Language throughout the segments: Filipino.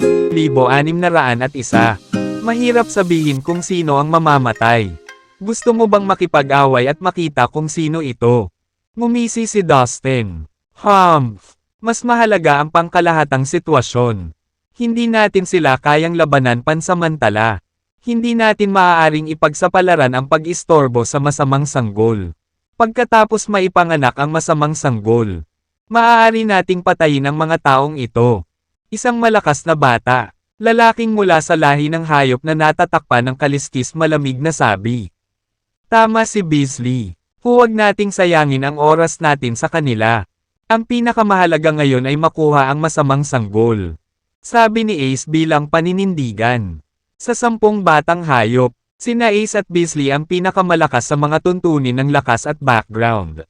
601. Mahirap sabihin kung sino ang mamamatay. Gusto mo bang makipag-away at makita kung sino ito? Ngumisi si Dustin. Humph! Mas mahalaga ang pangkalahatang sitwasyon. Hindi natin sila kayang labanan pansamantala. Hindi natin maaaring ipagsapalaran ang pag-istorbo sa masamang sanggol. Pagkatapos maipanganak ang masamang sanggol, maaari nating patayin ang mga taong ito. Isang malakas na bata, lalaking mula sa lahi ng hayop na natatakpan ng kaliskis malamig na sabi. Tama si Beasley. Huwag nating sayangin ang oras natin sa kanila. Ang pinakamahalaga ngayon ay makuha ang masamang sanggol. Sabi ni Ace bilang paninindigan. Sa 10 batang hayop, sina Ace at Beasley ang pinakamalakas sa mga tuntunin ng lakas at background.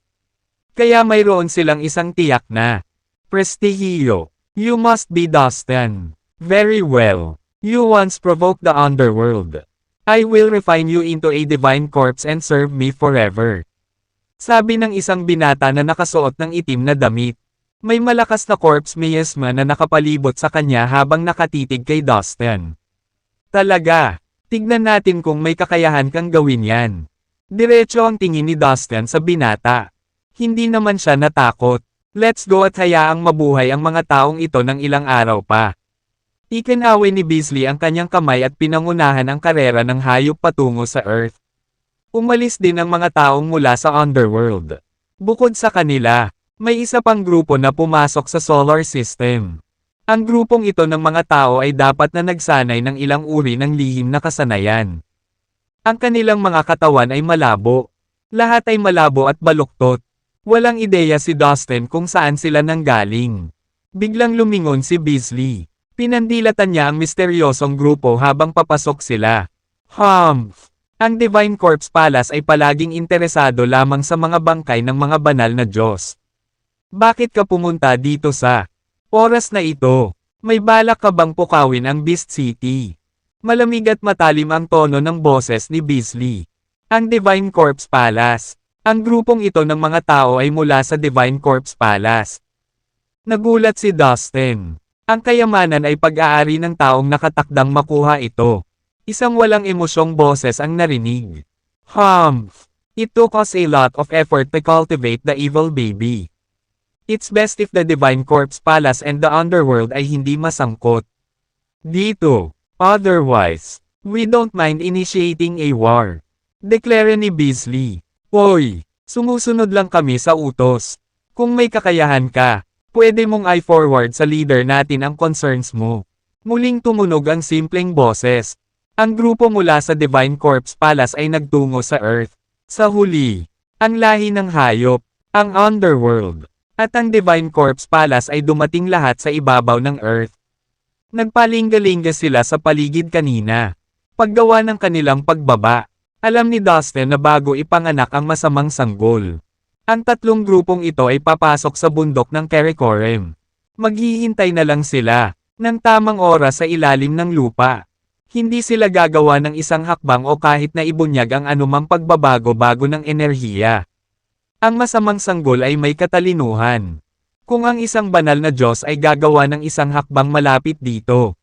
Kaya mayroon silang isang tiyak na prestihiyo. You must be Dustin. Very well. You once provoked the underworld. I will refine you into a divine corpse and serve me forever. Sabi ng isang binata na nakasuot ng itim na damit. May malakas na corpse miasma na nakapalibot sa kanya habang nakatitig kay Dustin. Talaga, tignan natin kung may kakayahan kang gawin yan. Diretso ang tingin ni Dustin sa binata. Hindi naman siya natakot. Let's go at hayaang mabuhay ang mga taong ito ng ilang araw pa. Ikinawi ni Beasley ang kanyang kamay at pinangunahan ang karera ng hayop patungo sa Earth. Umalis din ang mga taong mula sa Underworld. Bukod sa kanila, may isa pang grupo na pumasok sa Solar System. Ang grupong ito ng mga tao ay dapat na nagsanay ng ilang uri ng lihim na kasanayan. Ang kanilang mga katawan ay malabo. Lahat ay malabo at baluktot. Walang ideya si Dustin kung saan sila nanggaling. Biglang lumingon si Beasley. Pinandilatan niya ang misteryosong grupo habang papasok sila. Humph! Ang Divine Corpse Palace ay palaging interesado lamang sa mga bangkay ng mga banal na Diyos. Bakit ka pumunta dito sa oras na ito? May balak ka bang pukawin ang Beast City? Malamig at matalim ang tono ng boses ni Beasley. Ang Divine Corpse Palace. Ang grupong ito ng mga tao ay mula sa Divine Corpse Palace. Nagulat si Dustin. Ang kayamanan ay pag-aari ng taong nakatakdang makuha ito. Isang walang emosyong boses ang narinig. Humph! It took us a lot of effort to cultivate the evil baby. It's best if the Divine Corpse Palace and the Underworld ay hindi masangkot dito. Otherwise, we don't mind initiating a war. Deklara ni Beasley. Hoy, sumusunod lang kami sa utos. Kung may kakayahan ka, pwede mong i-forward sa leader natin ang concerns mo. Muling tumunog ang simpleng boses. Ang grupo mula sa Divine Corpse Palace ay nagtungo sa Earth. Sa huli, ang lahi ng hayop, ang Underworld, at ang Divine Corpse Palace ay dumating lahat sa ibabaw ng Earth. Nagpalingga-lingga sila sa paligid kanina. Paggawa ng kanilang pagbaba, alam ni Dustin na bago ipanganak ang masamang sanggol. Ang tatlong grupong ito ay papasok sa bundok ng Karakoram. Maghihintay na lang sila ng tamang oras sa ilalim ng lupa. Hindi sila gagawa ng isang hakbang o kahit na ibunyag ang anumang pagbabago-bago ng enerhiya. Ang masamang sanggol ay may katalinuhan. Kung ang isang banal na Diyos ay gagawa ng isang hakbang malapit dito,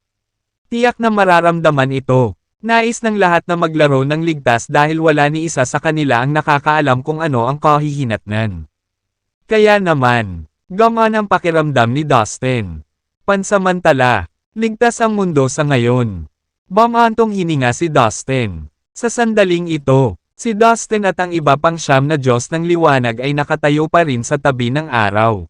tiyak na mararamdaman ito. Nais ng lahat na maglaro ng ligtas dahil wala ni isa sa kanila ang nakakaalam kung ano ang kahihinatnan. Kaya naman, gamaan ang pakiramdam ni Dustin. Pansamantala, ligtas ang mundo sa ngayon. Bamantong hininga si Dustin. Sa sandaling ito, si Dustin at ang iba pang 9 na Diyos ng liwanag ay nakatayo pa rin sa tabi ng araw.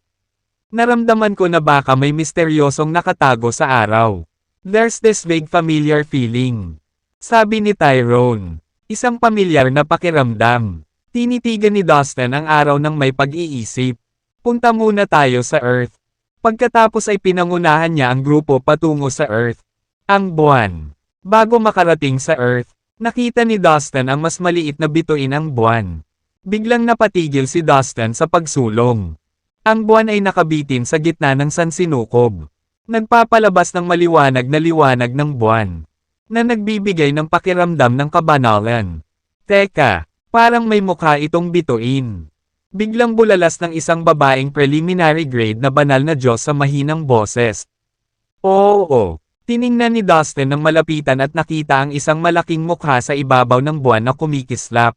Naramdaman ko na baka may misteryosong nakatago sa araw. There's this vague familiar feeling. Sabi ni Tyrone. Isang pamilyar na pakiramdam. Tinitigan ni Dustin ang araw ng may pag-iisip. Punta muna tayo sa Earth. Pagkatapos ay pinangunahan niya ang grupo patungo sa Earth. Ang buwan. Bago makarating sa Earth, nakita ni Dustin ang mas maliit na bituin ng buwan. Biglang napatigil si Dustin sa pagsulong. Ang buwan ay nakabitin sa gitna ng sansinukob. Nagpapalabas ng maliwanag na liwanag ng buwan, na nagbibigay ng pakiramdam ng kabanalan. Teka, parang may mukha itong bituin. Biglang bulalas ng isang babaeng preliminary grade na banal na Diyos sa mahinang boses. Oo, Tiningnan ni Dustin ng malapitan at nakita ang isang malaking mukha sa ibabaw ng buwan na kumikislap.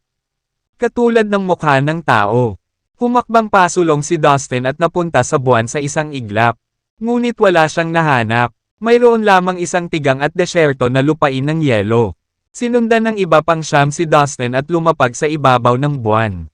Katulad ng mukha ng tao. Humakbang pasulong si Dustin at napunta sa buwan sa isang iglap. Ngunit wala siyang nahanap. Mayroon lamang isang tigang at desyerto na lupain ng yelo. Sinundan ng iba pang siyam si Dustin at lumapag sa ibabaw ng buwan.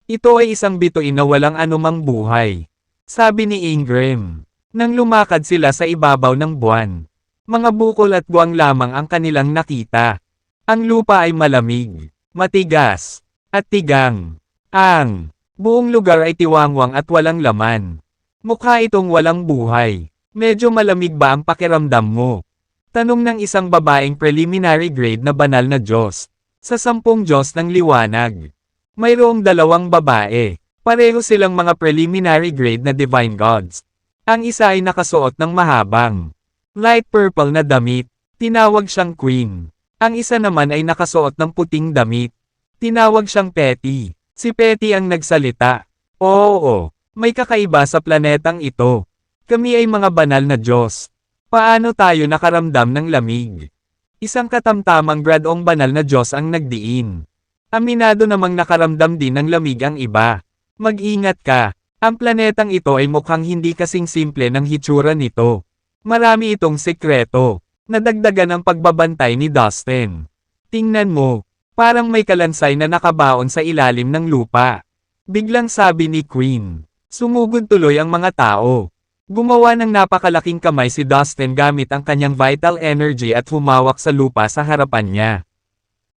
Ito ay isang bituin na walang anumang buhay. Sabi ni Ingram. Nang lumakad sila sa ibabaw ng buwan. Mga bukol at buwang lamang ang kanilang nakita. Ang lupa ay malamig, matigas, at tigang. Ang buong lugar ay tiwangwang at walang laman. Mukha itong walang buhay. Medyo malamig ba ang pakiramdam mo? Tanong ng isang babaeng preliminary grade na banal na Diyos. Sa 10 Diyos ng liwanag. Mayroong 2 babae. Pareho silang mga preliminary grade na divine gods. Ang isa ay nakasuot ng mahabang, light purple na damit. Tinawag siyang queen. Ang isa naman ay nakasuot ng puting damit. Tinawag siyang Petty. Si Petty ang nagsalita. Oo, may kakaiba sa planetang ito. Kami ay mga banal na Diyos. Paano tayo nakaramdam ng lamig? Isang katamtamang gradong banal na Diyos ang nagdiin. Aminado namang nakaramdam din ng lamig ang iba. Mag-ingat ka. Ang planetang ito ay mukhang hindi kasing simple ng hitsura nito. Marami itong sekreto. Nadagdagan ang pagbabantay ni Dustin. Tingnan mo. Parang may kalansay na nakabaon sa ilalim ng lupa. Biglang sabi ni Queen. Sumugod tuloy ang mga tao. Gumawa ng napakalaking kamay si Dustin gamit ang kanyang vital energy at humawak sa lupa sa harapan niya.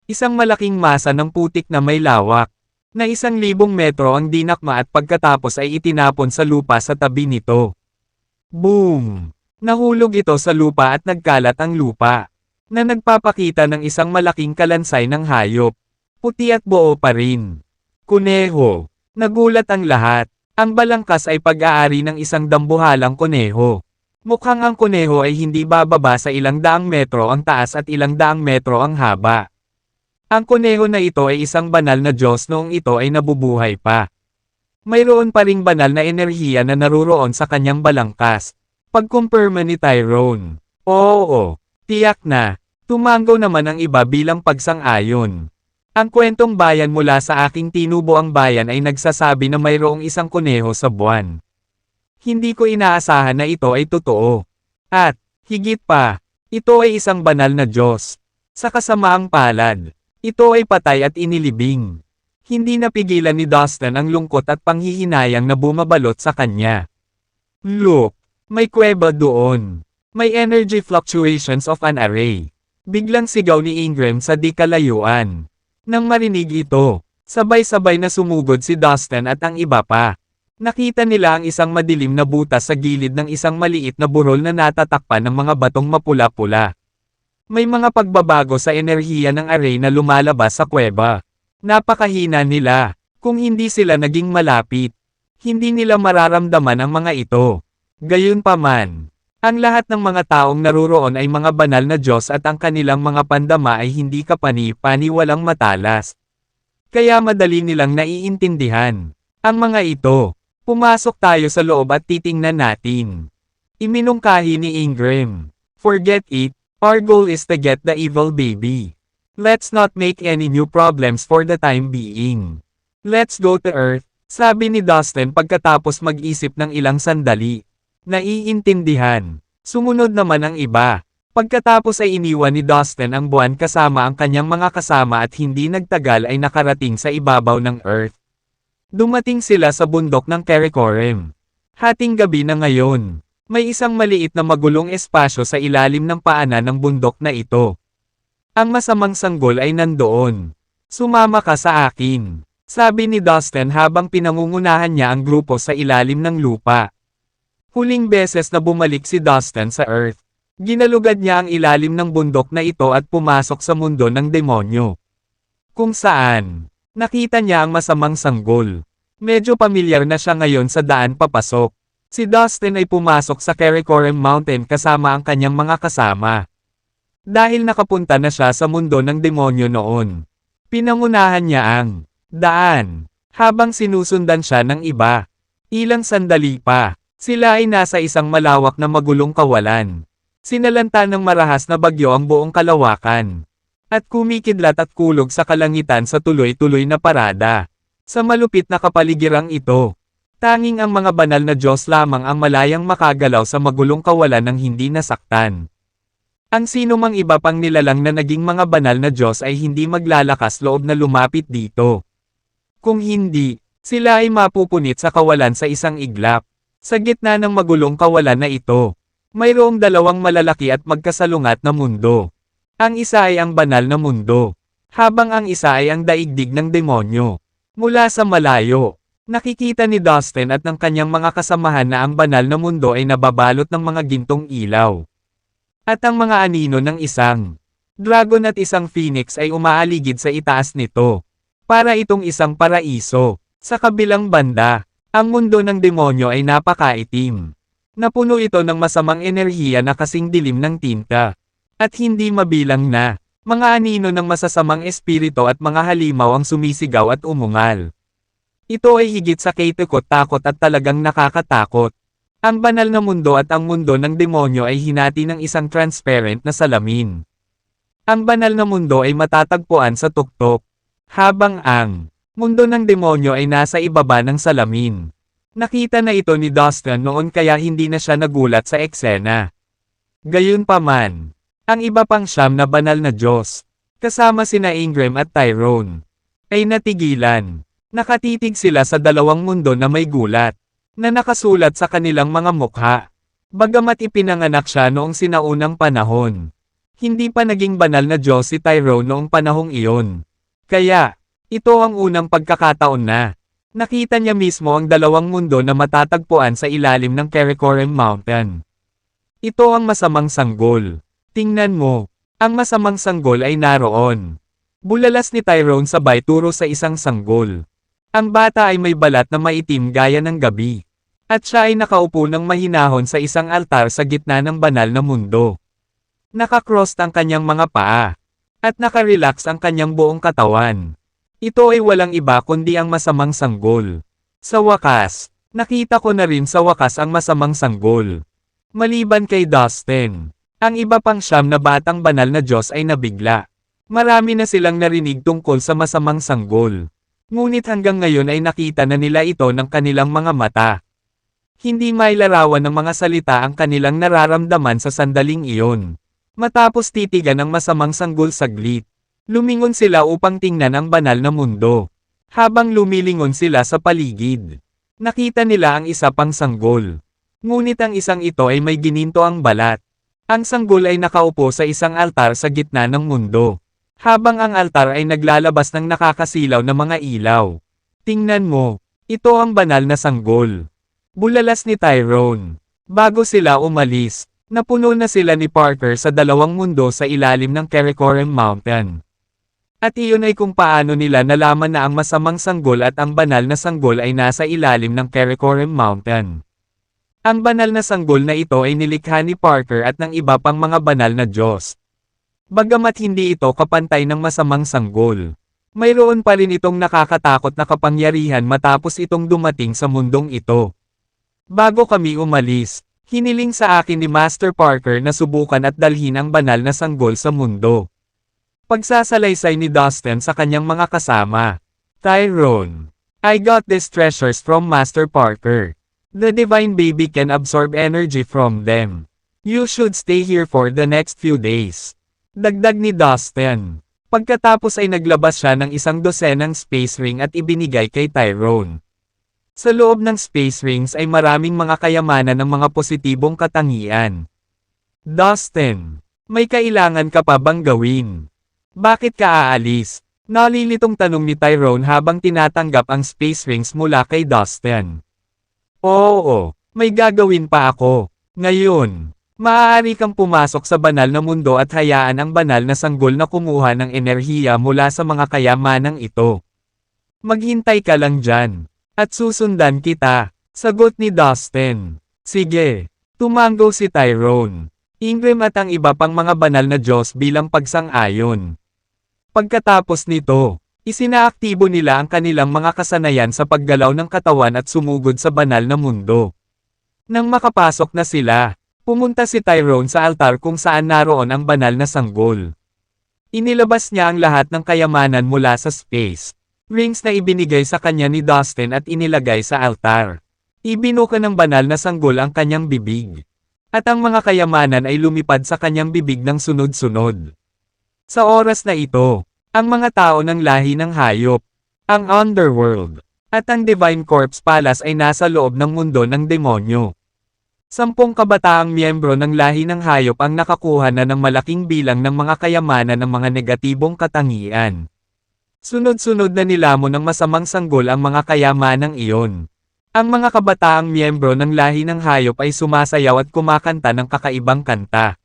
Isang malaking masa ng putik na may lawak. Na 1,000 metro ang dinakma at pagkatapos ay itinapon sa lupa sa tabi nito. Boom! Nahulog ito sa lupa at nagkalat ang lupa. Na nagpapakita ng isang malaking kalansay ng hayop. Puti at buo pa rin. Kuneho. Nagulat ang lahat. Ang balangkas ay pag-aari ng isang dambuhalang kuneho. Mukhang ang kuneho ay hindi bababa sa 100 metro ang taas at 100 metro ang haba. Ang kuneho na ito ay isang banal na Diyos noong ito ay nabubuhay pa. Mayroon pa ring banal na enerhiya na naruroon sa kanyang balangkas. Pagkumpirma ni Tyrone. Oo. Tiyak na. Tumango naman ang iba bilang pagsang-ayon. Ang kwentong bayan mula sa aking tinubo ang bayan ay nagsasabi na mayroong isang kuneho sa buwan. Hindi ko inaasahan na ito ay totoo. At, higit pa, ito ay isang banal na Diyos. Sa kasamaang palad, ito ay patay at inilibing. Hindi napigilan ni Dustin ang lungkot at panghihinayang na bumabalot sa kanya. Look, may kuweba doon. May energy fluctuations of an array. Biglang sigaw ni Ingram sa di kalayuan. Nang marinig ito, sabay-sabay na sumugod si Dustin at ang iba pa. Nakita nila ang isang madilim na butas sa gilid ng isang maliit na burol na natatakpan ng mga batong mapula-pula. May mga pagbabago sa enerhiya ng array na lumalabas sa kuweba. Napakahina nila. Kung hindi sila naging malapit, hindi nila mararamdaman ang mga ito. Gayunpaman, ang lahat ng mga taong naruroon ay mga banal na Diyos at ang kanilang mga pandama ay hindi kapani-pani walang matalas. Kaya madali nilang naiintindihan. Ang mga ito, pumasok tayo sa loob at titingnan natin. Iminungkahi ni Ingram. Forget it, our goal is to get the evil baby. Let's not make any new problems for the time being. Let's go to Earth, sabi ni Dustin pagkatapos mag-isip ng ilang sandali. Naiintindihan. Sumunod naman ang iba. Pagkatapos ay iniwan ni Dustin ang buwan kasama ang kanyang mga kasama at hindi nagtagal ay nakarating sa ibabaw ng Earth. Dumating sila sa bundok ng Karakoram. Hating gabi na ngayon. May isang maliit na magulong espasyo sa ilalim ng paanan ng bundok na ito. Ang masamang sanggol ay nandoon. Sumama ka sa akin, sabi ni Dustin habang pinangungunahan niya ang grupo sa ilalim ng lupa. Huling beses na bumalik si Dustin sa Earth. Ginalugad niya ang ilalim ng bundok na ito at pumasok sa mundo ng demonyo. Kung saan, nakita niya ang masamang sanggol. Medyo pamilyar na siya ngayon sa daan papasok. Si Dustin ay pumasok sa Karakoram Mountain kasama ang kanyang mga kasama. Dahil nakapunta na siya sa mundo ng demonyo noon. Pinangunahan niya ang daan, habang sinusundan siya ng iba. Ilang sandali pa. Sila ay nasa isang malawak na magulong kawalan. Sinalanta ng marahas na bagyo ang buong kalawakan. At kumikidlat at kulog sa kalangitan sa tuloy-tuloy na parada. Sa malupit na kapaligirang ito, tanging ang mga banal na Diyos lamang ang malayang makagalaw sa magulong kawalan ng hindi nasaktan. Ang sinumang iba pang nilalang na naging mga banal na Diyos ay hindi maglalakas loob na lumapit dito. Kung hindi, sila ay mapupunit sa kawalan sa isang iglap. Sa gitna ng magulong kawalan na ito, mayroong dalawang malalaki at magkasalungat na mundo. Ang isa ay ang banal na mundo, habang ang isa ay ang daigdig ng demonyo. Mula sa malayo, nakikita ni Dustin at ng kanyang mga kasamahan na ang banal na mundo ay nababalot ng mga gintong ilaw. At ang mga anino ng isang dragon at isang phoenix ay umaaligid sa itaas nito. Para itong isang paraiso. Sa kabilang banda, ang mundo ng demonyo ay napakaitim. Napuno ito ng masamang enerhiya na kasing dilim ng tinta. At hindi mabilang na, mga anino ng masasamang espiritu at mga halimaw ang sumisigaw at umungal. Ito ay higit sa katakot-takot at talagang nakakatakot. Ang banal na mundo at ang mundo ng demonyo ay hinati ng isang transparent na salamin. Ang banal na mundo ay matatagpuan sa tuktok, habang ang mundo ng demonyo ay nasa ibaba ng salamin. Nakita na ito ni Dustin noon kaya hindi na siya nagulat sa eksena. Gayunpaman, ang iba pang siyam na banal na Diyos, kasama sina Ingram at Tyrone, ay natigilan. Nakatitig sila sa dalawang mundo na may gulat, na nakasulat sa kanilang mga mukha. Bagamat ipinanganak siya noong sinaunang panahon, hindi pa naging banal na Diyos si Tyrone noong panahong iyon. Kaya, ito ang unang pagkakataon na nakita niya mismo ang dalawang mundo na matatagpuan sa ilalim ng Karakoram Mountain. Ito ang masamang sanggol. Tingnan mo, ang masamang sanggol ay naroon. Bulalas ni Tyrone sabay turo sa isang sanggol. Ang bata ay may balat na maitim gaya ng gabi. At siya ay nakaupo ng mahinahon sa isang altar sa gitna ng banal na mundo. Nakakross ang kanyang mga paa. At nakarelax ang kanyang buong katawan. Ito ay walang iba kundi ang masamang sanggol. Sa wakas, nakita ko na rin sa wakas ang masamang sanggol. Maliban kay Dustin, ang iba pang siyam na batang banal na Diyos ay nabigla. Marami na silang narinig tungkol sa masamang sanggol. Ngunit hanggang ngayon ay nakita na nila ito ng kanilang mga mata. Hindi mailarawan ng mga salita ang kanilang nararamdaman sa sandaling iyon. Matapos titigan ng masamang sanggol saglit, lumingon sila upang tingnan ang banal na mundo. Habang lumilingon sila sa paligid, nakita nila ang isa pang sanggol. Ngunit ang isang ito ay may gininto ang balat. Ang sanggol ay nakaupo sa isang altar sa gitna ng mundo. Habang ang altar ay naglalabas ng nakakasilaw na mga ilaw. Tingnan mo, ito ang banal na sanggol. Bulalas ni Tyrone. Bago sila umalis, napuno na sila ni Parker sa dalawang mundo sa ilalim ng Karakoram Mountain. At iyon ay kung paano nila nalaman na ang masamang sanggol at ang banal na sanggol ay nasa ilalim ng Karakoram Mountain. Ang banal na sanggol na ito ay nilikha ni Parker at ng iba pang mga banal na Diyos. Bagamat hindi ito kapantay ng masamang sanggol, mayroon pa rin itong nakakatakot na kapangyarihan matapos itong dumating sa mundong ito. Bago kami umalis, hiniling sa akin ni Master Parker na subukan at dalhin ang banal na sanggol sa mundo. Pagsasalaysay ni Dustin sa kanyang mga kasama. Tyrone, I got these treasures from Master Parker. The divine baby can absorb energy from them. You should stay here for the next few days. Dagdag ni Dustin. Pagkatapos ay naglabas siya ng isang dosenang space ring at ibinigay kay Tyrone. Sa loob ng space rings ay maraming mga kayamanan ng mga positibong katangian. Dustin, may kailangan ka pa bang gawin? Bakit ka aalis? Nalilitong tanong ni Tyrone habang tinatanggap ang space rings mula kay Dustin. Oo, may gagawin pa ako. Ngayon, maaari kang pumasok sa banal na mundo at hayaan ang banal na sanggol na kumuha ng enerhiya mula sa mga kayamanang ito. Maghintay ka lang dyan, at susundan kita, sagot ni Dustin. Sige, tumango si Tyrone, Ingram at ang iba pang mga banal na Diyos bilang pagsang-ayon. Pagkatapos nito, isinaaktibo nila ang kanilang mga kasanayan sa paggalaw ng katawan at sumugod sa banal na mundo. Nang makapasok na sila, Pumunta si Tyrone sa altar kung saan naroon ang banal na sanggol. Inilabas niya ang lahat ng kayamanan mula sa space rings na ibinigay sa kanya ni Dustin at inilagay sa altar. Ibinuka ng banal na sanggol ang kanyang bibig. At ang mga kayamanan ay lumipad sa kanyang bibig ng sunod-sunod. Sa oras na ito, ang mga tao ng lahi ng hayop, ang underworld, at ang Divine Corpse Palace ay nasa loob ng mundo ng demonyo. 10 kabataang miyembro ng lahi ng hayop ang nakakuha na ng malaking bilang ng mga kayamanan ng mga negatibong katangian. Sunod-sunod na nilamon ng masamang sanggol ang mga kayamanang iyon. Ang mga kabataang miyembro ng lahi ng hayop ay sumasayaw at kumakanta ng kakaibang kanta.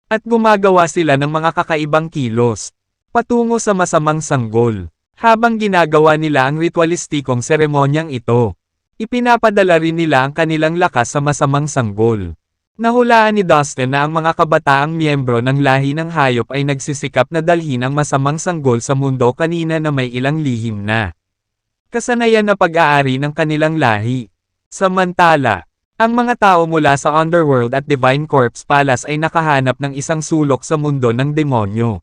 At gumagawa sila ng mga kakaibang kilos patungo sa masamang sanggol. Habang ginagawa nila ang ritualistikong seremonyang ito, ipinapadala rin nila ang kanilang lakas sa masamang sanggol. Nahulaan ni Dustin na ang mga kabataang miyembro ng lahi ng hayop ay nagsisikap na dalhin ang masamang sanggol sa mundo kanina na may ilang lihim na kasanayan na pag-aari ng kanilang lahi. Samantala, ang mga tao mula sa Underworld at Divine Corpse Palace ay nakahanap ng isang sulok sa mundo ng demonyo.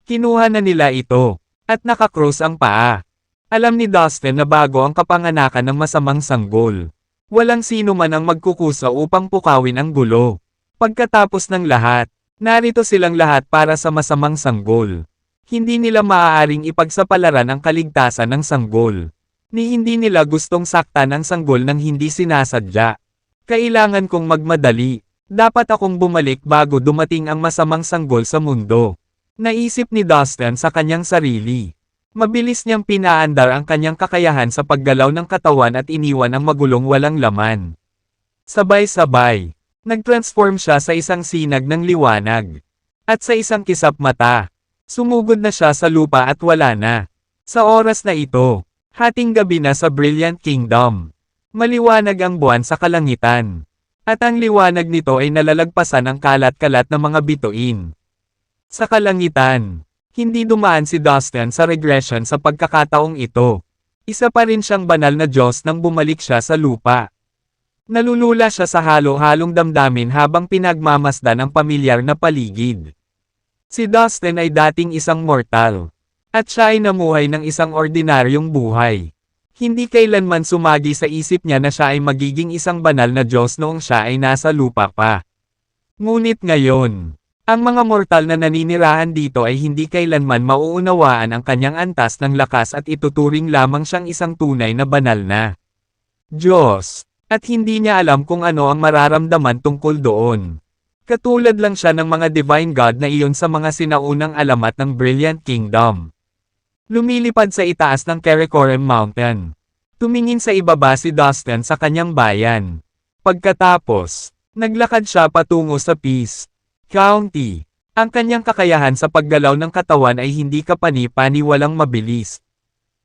Kinuha na nila ito, at nakakrus ang paa. Alam ni Dustin na bago ang kapanganakan ng masamang sanggol, walang sino man ang magkukusa upang pukawin ang gulo. Pagkatapos ng lahat, narito silang lahat para sa masamang sanggol. Hindi nila maaaring ipagsapalaran ang kaligtasan ng sanggol. Ni hindi nila gustong saktan ang sanggol nang hindi sinasadya. Kailangan kong magmadali. Dapat akong bumalik bago dumating ang masamang sanggol sa mundo. Naisip ni Dustin sa kanyang sarili. Mabilis niyang pinaandar ang kanyang kakayahan sa paggalaw ng katawan at iniwan ang magulong walang laman. Sabay-sabay, nagtransform siya sa isang sinag ng liwanag. At sa isang kisap mata, sumugod na siya sa lupa at wala na. Sa oras na ito, hating gabi na sa Brilliant Kingdom. Maliwanag ang buwan sa kalangitan. At ang liwanag nito ay nalalagpasan ang kalat-kalat na mga bituin. Sa kalangitan, hindi dumaan si Dustin sa regression sa pagkakataong ito. Isa pa rin siyang banal na Diyos nang bumalik siya sa lupa. Nalulula siya sa halo-halong damdamin habang pinagmamasdan ang pamilyar na paligid. Si Dustin ay dating isang mortal. At siya ay namuhay ng isang ordinaryong buhay. Hindi kailanman sumagi sa isip niya na siya ay magiging isang banal na Diyos noong siya ay nasa lupa pa. Ngunit ngayon, ang mga mortal na naninirahan dito ay hindi kailanman mauunawaan ang kanyang antas ng lakas at ituturing lamang siyang isang tunay na banal na Diyos. At hindi niya alam kung ano ang mararamdaman tungkol doon. Katulad lang siya ng mga divine god na iyon sa mga sinaunang alamat ng Brilliant Kingdom. Lumilipad sa itaas ng Karakoram Mountain. Tumingin sa ibaba si Dustin sa kanyang bayan. Pagkatapos, naglakad siya patungo sa Peace County. Ang kanyang kakayahan sa paggalaw ng katawan ay hindi kapani-paniwalang mabilis.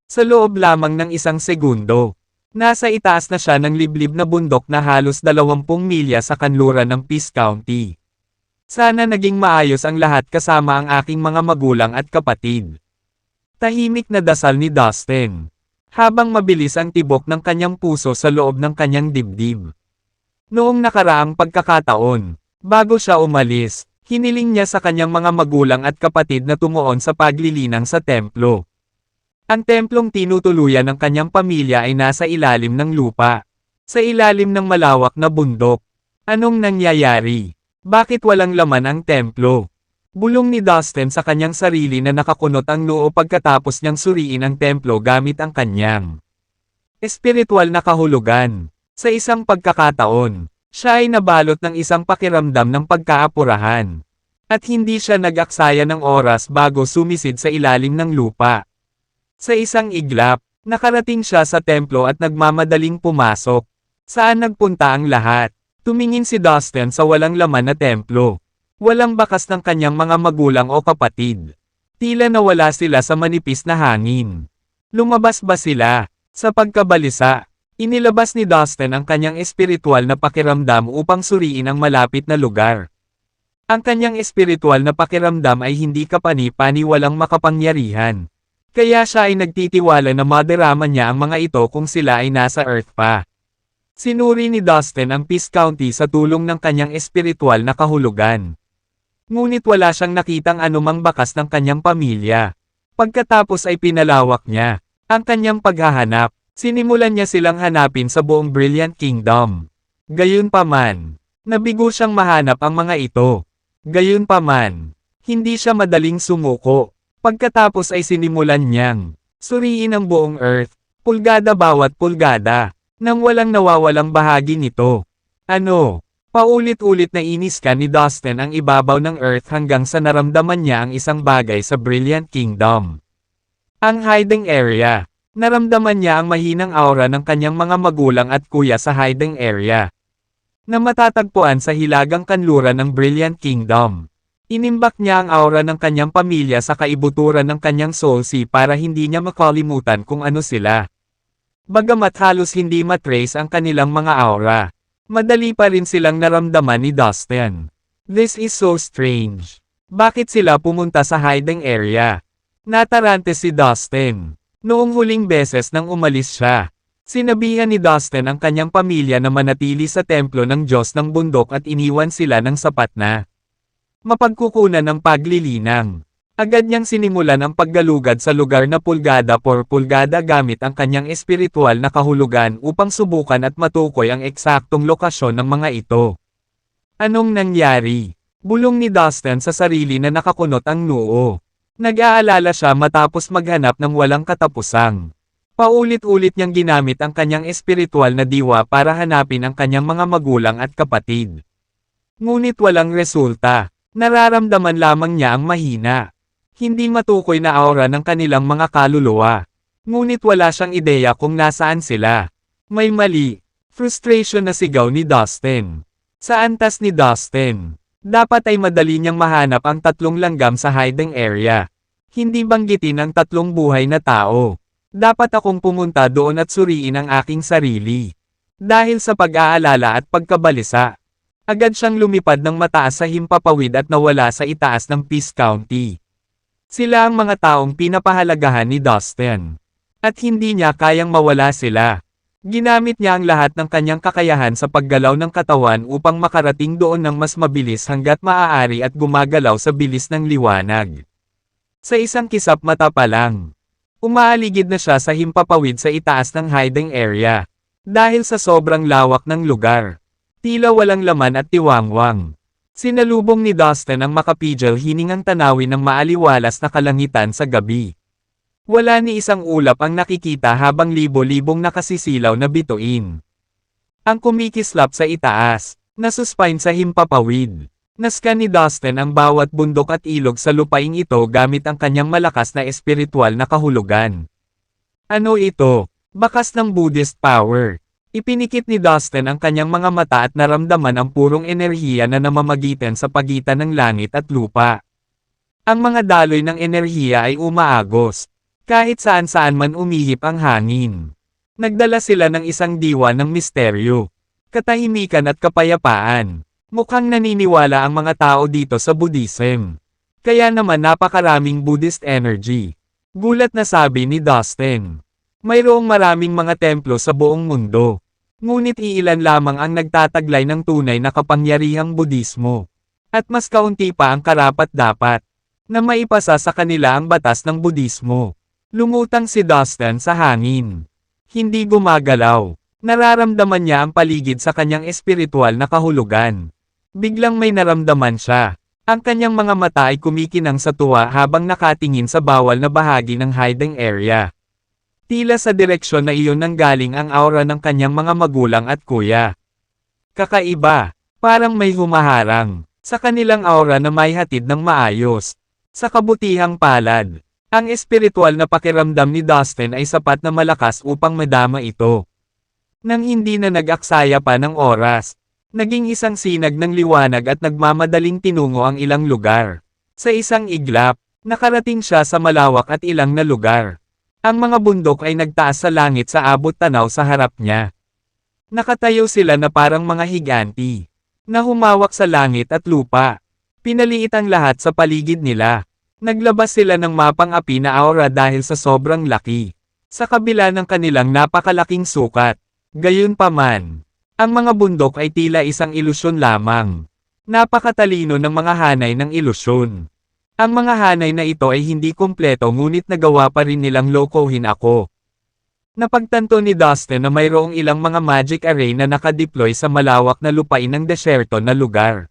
Sa loob lamang ng isang segundo, nasa itaas na siya ng liblib na bundok na halos 20 milya sa kanluran ng Peace County. Sana naging maayos ang lahat kasama ang aking mga magulang at kapatid. Tahimik na dasal ni Dustin. Habang mabilis ang tibok ng kanyang puso sa loob ng kanyang dibdib. Noong nakaraang pagkakataon, bago siya umalis, hiniling niya sa kanyang mga magulang at kapatid na tumuon sa paglilinang sa templo. Ang templong tinutuluyan ng kanyang pamilya ay nasa ilalim ng lupa. Sa ilalim ng malawak na bundok. Anong nangyayari? Bakit walang laman ang templo? Bulong ni Dustin sa kanyang sarili na nakakunot ang noo pagkatapos niyang suriin ang templo gamit ang kanyang espiritual na kahulugan. Sa isang pagkakataon, siya ay nabalot ng isang pakiramdam ng pagkaapurahan. At hindi siya nag-aksaya ng oras bago sumisid sa ilalim ng lupa. Sa isang iglap, nakarating siya sa templo at nagmamadaling pumasok. Saan nagpunta ang lahat? Tumingin si Dustin sa walang laman na templo. Walang bakas ng kanyang mga magulang o kapatid. Tila nawala sila sa manipis na hangin. Lumabas ba sila? Sa pagkabalisa, inilabas ni Dustin ang kanyang espiritual na pakiramdam upang suriin ang malapit na lugar. Ang kanyang espiritual na pakiramdam ay hindi kapani-paniwalang makapangyarihan. Kaya siya ay nagtitiwala na madarama niya ang mga ito kung sila ay nasa Earth pa. Sinuri ni Dustin ang Peace County sa tulong ng kanyang espiritual na kahulugan. Ngunit wala siyang nakitang anumang bakas ng kanyang pamilya. Pagkatapos ay pinalawak niya ang kanyang paghahanap. Sinimulan niya silang hanapin sa buong Brilliant Kingdom. Gayunpaman, nabigo siyang mahanap ang mga ito. Gayunpaman, hindi siya madaling sumuko. Pagkatapos ay sinimulan niyang suriin ang buong Earth, pulgada bawat pulgada, nang walang nawawalang bahagi nito. Ano? Paulit-ulit na inis ka ni Dustin ang ibabaw ng Earth hanggang sa naramdaman niya ang isang bagay sa Brilliant Kingdom. Ang hiding area. Naramdaman niya ang mahinang aura ng kanyang mga magulang at kuya sa hiding area, na matatagpuan sa hilagang kanluran ng Brilliant Kingdom. Inimbak niya ang aura ng kanyang pamilya sa kaibuturan ng kanyang soul sea para hindi niya makalimutan kung ano sila. Bagamat halos hindi matrace ang kanilang mga aura, madali pa rin silang naramdaman ni Dustin. This is so strange. Bakit sila pumunta sa hiding area? Natarante si Dustin. Noong huling beses nang umalis siya, sinabihan ni Dustin ang kanyang pamilya na manatili sa templo ng Diyos ng bundok at iniwan sila ng sapat na mapagkukunan ng paglilinang. Agad niyang sinimulan ang paggalugad sa lugar na pulgada por pulgada gamit ang kanyang espiritual na kahulugan upang subukan at matukoy ang eksaktong lokasyon ng mga ito. Anong nangyari? Bulong ni Dustin sa sarili na nakakunot ang noo. Nag-aalala siya matapos maghanap ng walang katapusang. Paulit-ulit niyang ginamit ang kanyang espiritual na diwa para hanapin ang kanyang mga magulang at kapatid. Ngunit walang resulta. Nararamdaman lamang niya ang mahina. Hindi matukoy na aura ng kanilang mga kaluluwa. Ngunit wala siyang ideya kung nasaan sila. May mali. Frustration na sigaw ni Dustin. Sa antas ni Dustin. Dapat ay madali niyang mahanap ang tatlong langgam sa hiding area. Hindi banggitin ang tatlong buhay na tao. Dapat akong pumunta doon at suriin ang aking sarili. Dahil sa pag-aalala at pagkabalisa, agad siyang lumipad ng mataas sa himpapawid at nawala sa itaas ng Peace County. Sila ang mga taong pinapahalagahan ni Dustin. At hindi niya kayang mawala sila. Ginamit niya ang lahat ng kanyang kakayahan sa paggalaw ng katawan upang makarating doon ng mas mabilis hanggat maaari at gumagalaw sa bilis ng liwanag. Sa isang kisap mata pa lang, umaaligid na siya sa himpapawid sa itaas ng hiding area. Dahil sa sobrang lawak ng lugar, tila walang laman at tiwangwang. Sinalubong ni Dustin ang makapigil hiningang tanawin ng maaliwalas na kalangitan sa gabi. Wala ni isang ulap ang nakikita habang libo-libong nakasisilaw na bituin ang kumikislap sa itaas, nasuspine sa himpapawid. Nascan ni Dustin ang bawat bundok at ilog sa lupaing ito gamit ang kanyang malakas na espiritual na kahulugan. Ano ito? Bakas ng Buddhist power. Ipinikit ni Dustin ang kanyang mga mata at naramdaman ang purong enerhiya na namamagitan sa pagitan ng langit at lupa. Ang mga daloy ng enerhiya ay umaagos. Kahit saan-saan man umihip ang hangin. Nagdala sila ng isang diwa ng misteryo, katahimikan at kapayapaan. Mukhang naniniwala ang mga tao dito sa Buddhism. Kaya naman napakaraming Buddhist energy. Gulat na sabi ni Dustin. Mayroong maraming mga templo sa buong mundo. Ngunit iilan lamang ang nagtataglay ng tunay na kapangyarihang Budismo. At mas kaunti pa ang karapat-dapat na maipasa sa kanila ang batas ng Budismo. Lumutang si Dustin sa hangin. Hindi gumagalaw. Nararamdaman niya ang paligid sa kanyang espiritual na kahulugan. Biglang may naramdaman siya. Ang kanyang mga mata ay kumikinang sa tuwa habang nakatingin sa bawal na bahagi ng hiding area. Tila sa direksyon na iyon nanggaling ang aura ng kanyang mga magulang at kuya. Kakaiba. Parang may humaharang sa kanilang aura na may hatid ng maayos. Sa kabutihang palad. Ang espiritual na pakiramdam ni Dustin ay sapat na malakas upang madama ito. Nang hindi na nag-aksaya pa ng oras, naging isang sinag ng liwanag at nagmamadaling tinungo ang ilang lugar. Sa isang iglap, nakarating siya sa malawak at ilang na lugar. Ang mga bundok ay nagtaas sa langit sa abot tanaw sa harap niya. Nakatayo sila na parang mga higanti, na humawak sa langit at lupa. Pinaliit ang lahat sa paligid nila. Naglabas sila ng mapang-api na aura dahil sa sobrang laki. Sa kabila ng kanilang napakalaking sukat, Gayunpaman, ang mga bundok ay tila isang ilusyon lamang. Napakatalino ng mga hanay ng ilusyon. Ang mga hanay na ito ay hindi kumpleto ngunit nagawa pa rin nilang lokohin ako. Napagtanto ni Dustin na mayroong ilang mga magic array na nakadeploy sa malawak na lupain ng desyerto na lugar.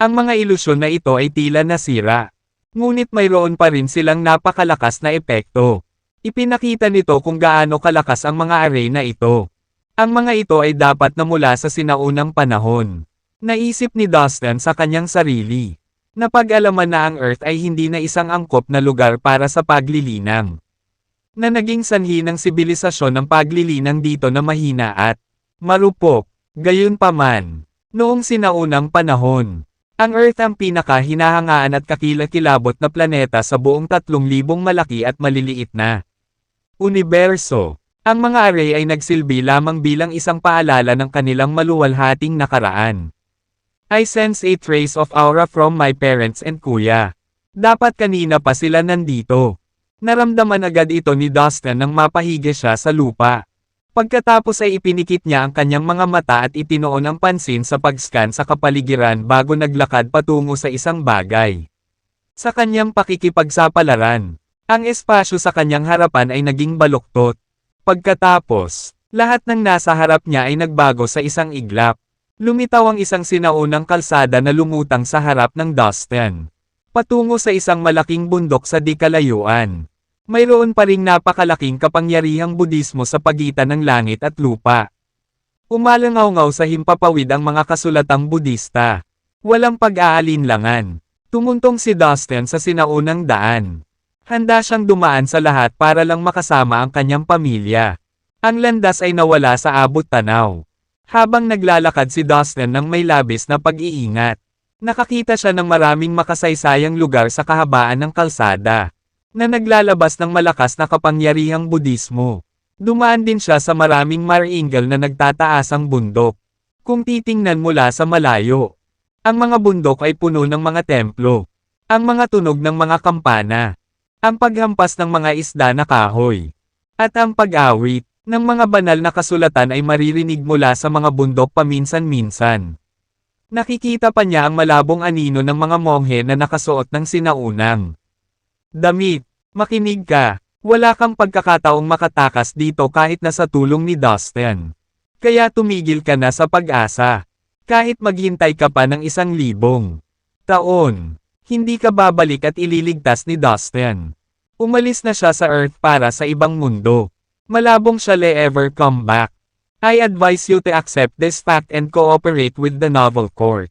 Ang mga ilusyon na ito ay tila nasira. Ngunit mayroon pa rin silang napakalakas na epekto. Ipinakita nito kung gaano kalakas ang mga array na ito. Ang mga ito ay dapat na mula sa sinaunang panahon. Naisip ni Dustin sa kanyang sarili. Napag-alaman na ang Earth ay hindi na isang angkop na lugar para sa paglilinang. Na naging sanhi ng sibilisasyon ng paglilinang dito na mahina at marupok. Gayunpaman, noong sinaunang panahon, ang Earth ang pinaka-hinahangaan at kakilakilabot na planeta sa buong 3,000 malaki at maliliit na universo. Ang mga array ay nagsilbi lamang bilang isang paalala ng kanilang maluwalhating nakaraan. I sense a trace of aura from my parents and kuya. Dapat kanina pa sila nandito. Naramdaman agad ito ni Dustin nang mapahigi siya sa lupa. Pagkatapos ay ipinikit niya ang kanyang mga mata at itinoon ang pansin sa pag-scan sa kapaligiran bago naglakad patungo sa isang bagay. Sa kanyang pakikipagsapalaran, ang espasyo sa kanyang harapan ay naging baluktot. Pagkatapos, lahat ng nasa harap niya ay nagbago sa isang iglap. Lumitaw ang isang sinaunang kalsada na lumutang sa harap ng Dustin. Patungo sa isang malaking bundok sa di kalayuan. Mayroon pa ring napakalaking kapangyarihang Budismo sa pagitan ng langit at lupa. Umalangaw-ngaw sa himpapawid ang mga kasulatang Budista. Walang pag-aalinlangan. Tumuntong si Dustin sa sinaunang daan. Handa siyang dumaan sa lahat para lang makasama ang kanyang pamilya. Ang landas ay nawala sa abot tanaw. Habang naglalakad si Dustin ng may labis na pag-iingat, nakakita siya ng maraming makasaysayang lugar sa kahabaan ng kalsada, na naglalabas ng malakas na kapangyarihang Budismo. Dumaan din siya sa maraming maringal na nagtataasang bundok. Kung titingnan mula sa malayo, ang mga bundok ay puno ng mga templo, ang mga tunog ng mga kampana, ang paghampas ng mga isda na kahoy, at ang pag-awit ng mga banal na kasulatan ay maririnig mula sa mga bundok paminsan-minsan. Nakikita pa niya ang malabong anino ng mga monghe na nakasuot ng sinaunang damit. Makinig ka, wala kang pagkakataong makatakas dito kahit na sa tulong ni Dustin. Kaya tumigil ka na sa pag-asa. Kahit maghintay ka pa ng 1,000 taon. Hindi ka babalik at ililigtas ni Dustin. Umalis na siya sa Earth para sa ibang mundo. Malabong siya ever come back. I advise you to accept this fact and cooperate with the Novel Court.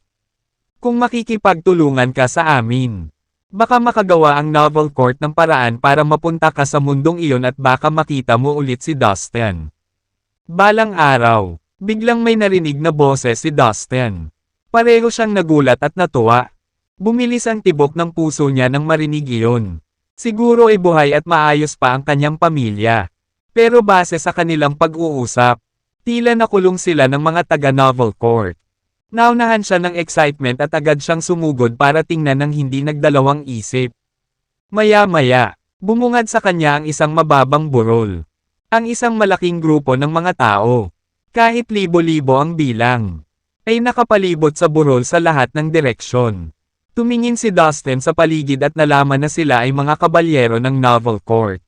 Kung makikipagtulungan ka sa amin, baka makagawa ang Novel Court ng paraan para mapunta ka sa mundong iyon at baka makita mo ulit si Dustin. Balang araw, biglang may narinig na boses si Dustin. Pareho siyang nagulat at natuwa. Bumilis ang tibok ng puso niya nang marinig iyon. Siguro ay buhay at maayos pa ang kanyang pamilya. Pero base sa kanilang pag-uusap, tila nakulong sila ng mga taga-Novel Court. Naunahan siya ng excitement at agad siyang sumugod para tingnan ng hindi nagdalawang isip. Maya-maya, bumungad sa kanya ang isang mababang burol. Ang isang malaking grupo ng mga tao, kahit libo-libo ang bilang, ay nakapalibot sa burol sa lahat ng direksyon. Tumingin si Dustin sa paligid at nalaman na sila ay mga kabalyero ng Novel Court.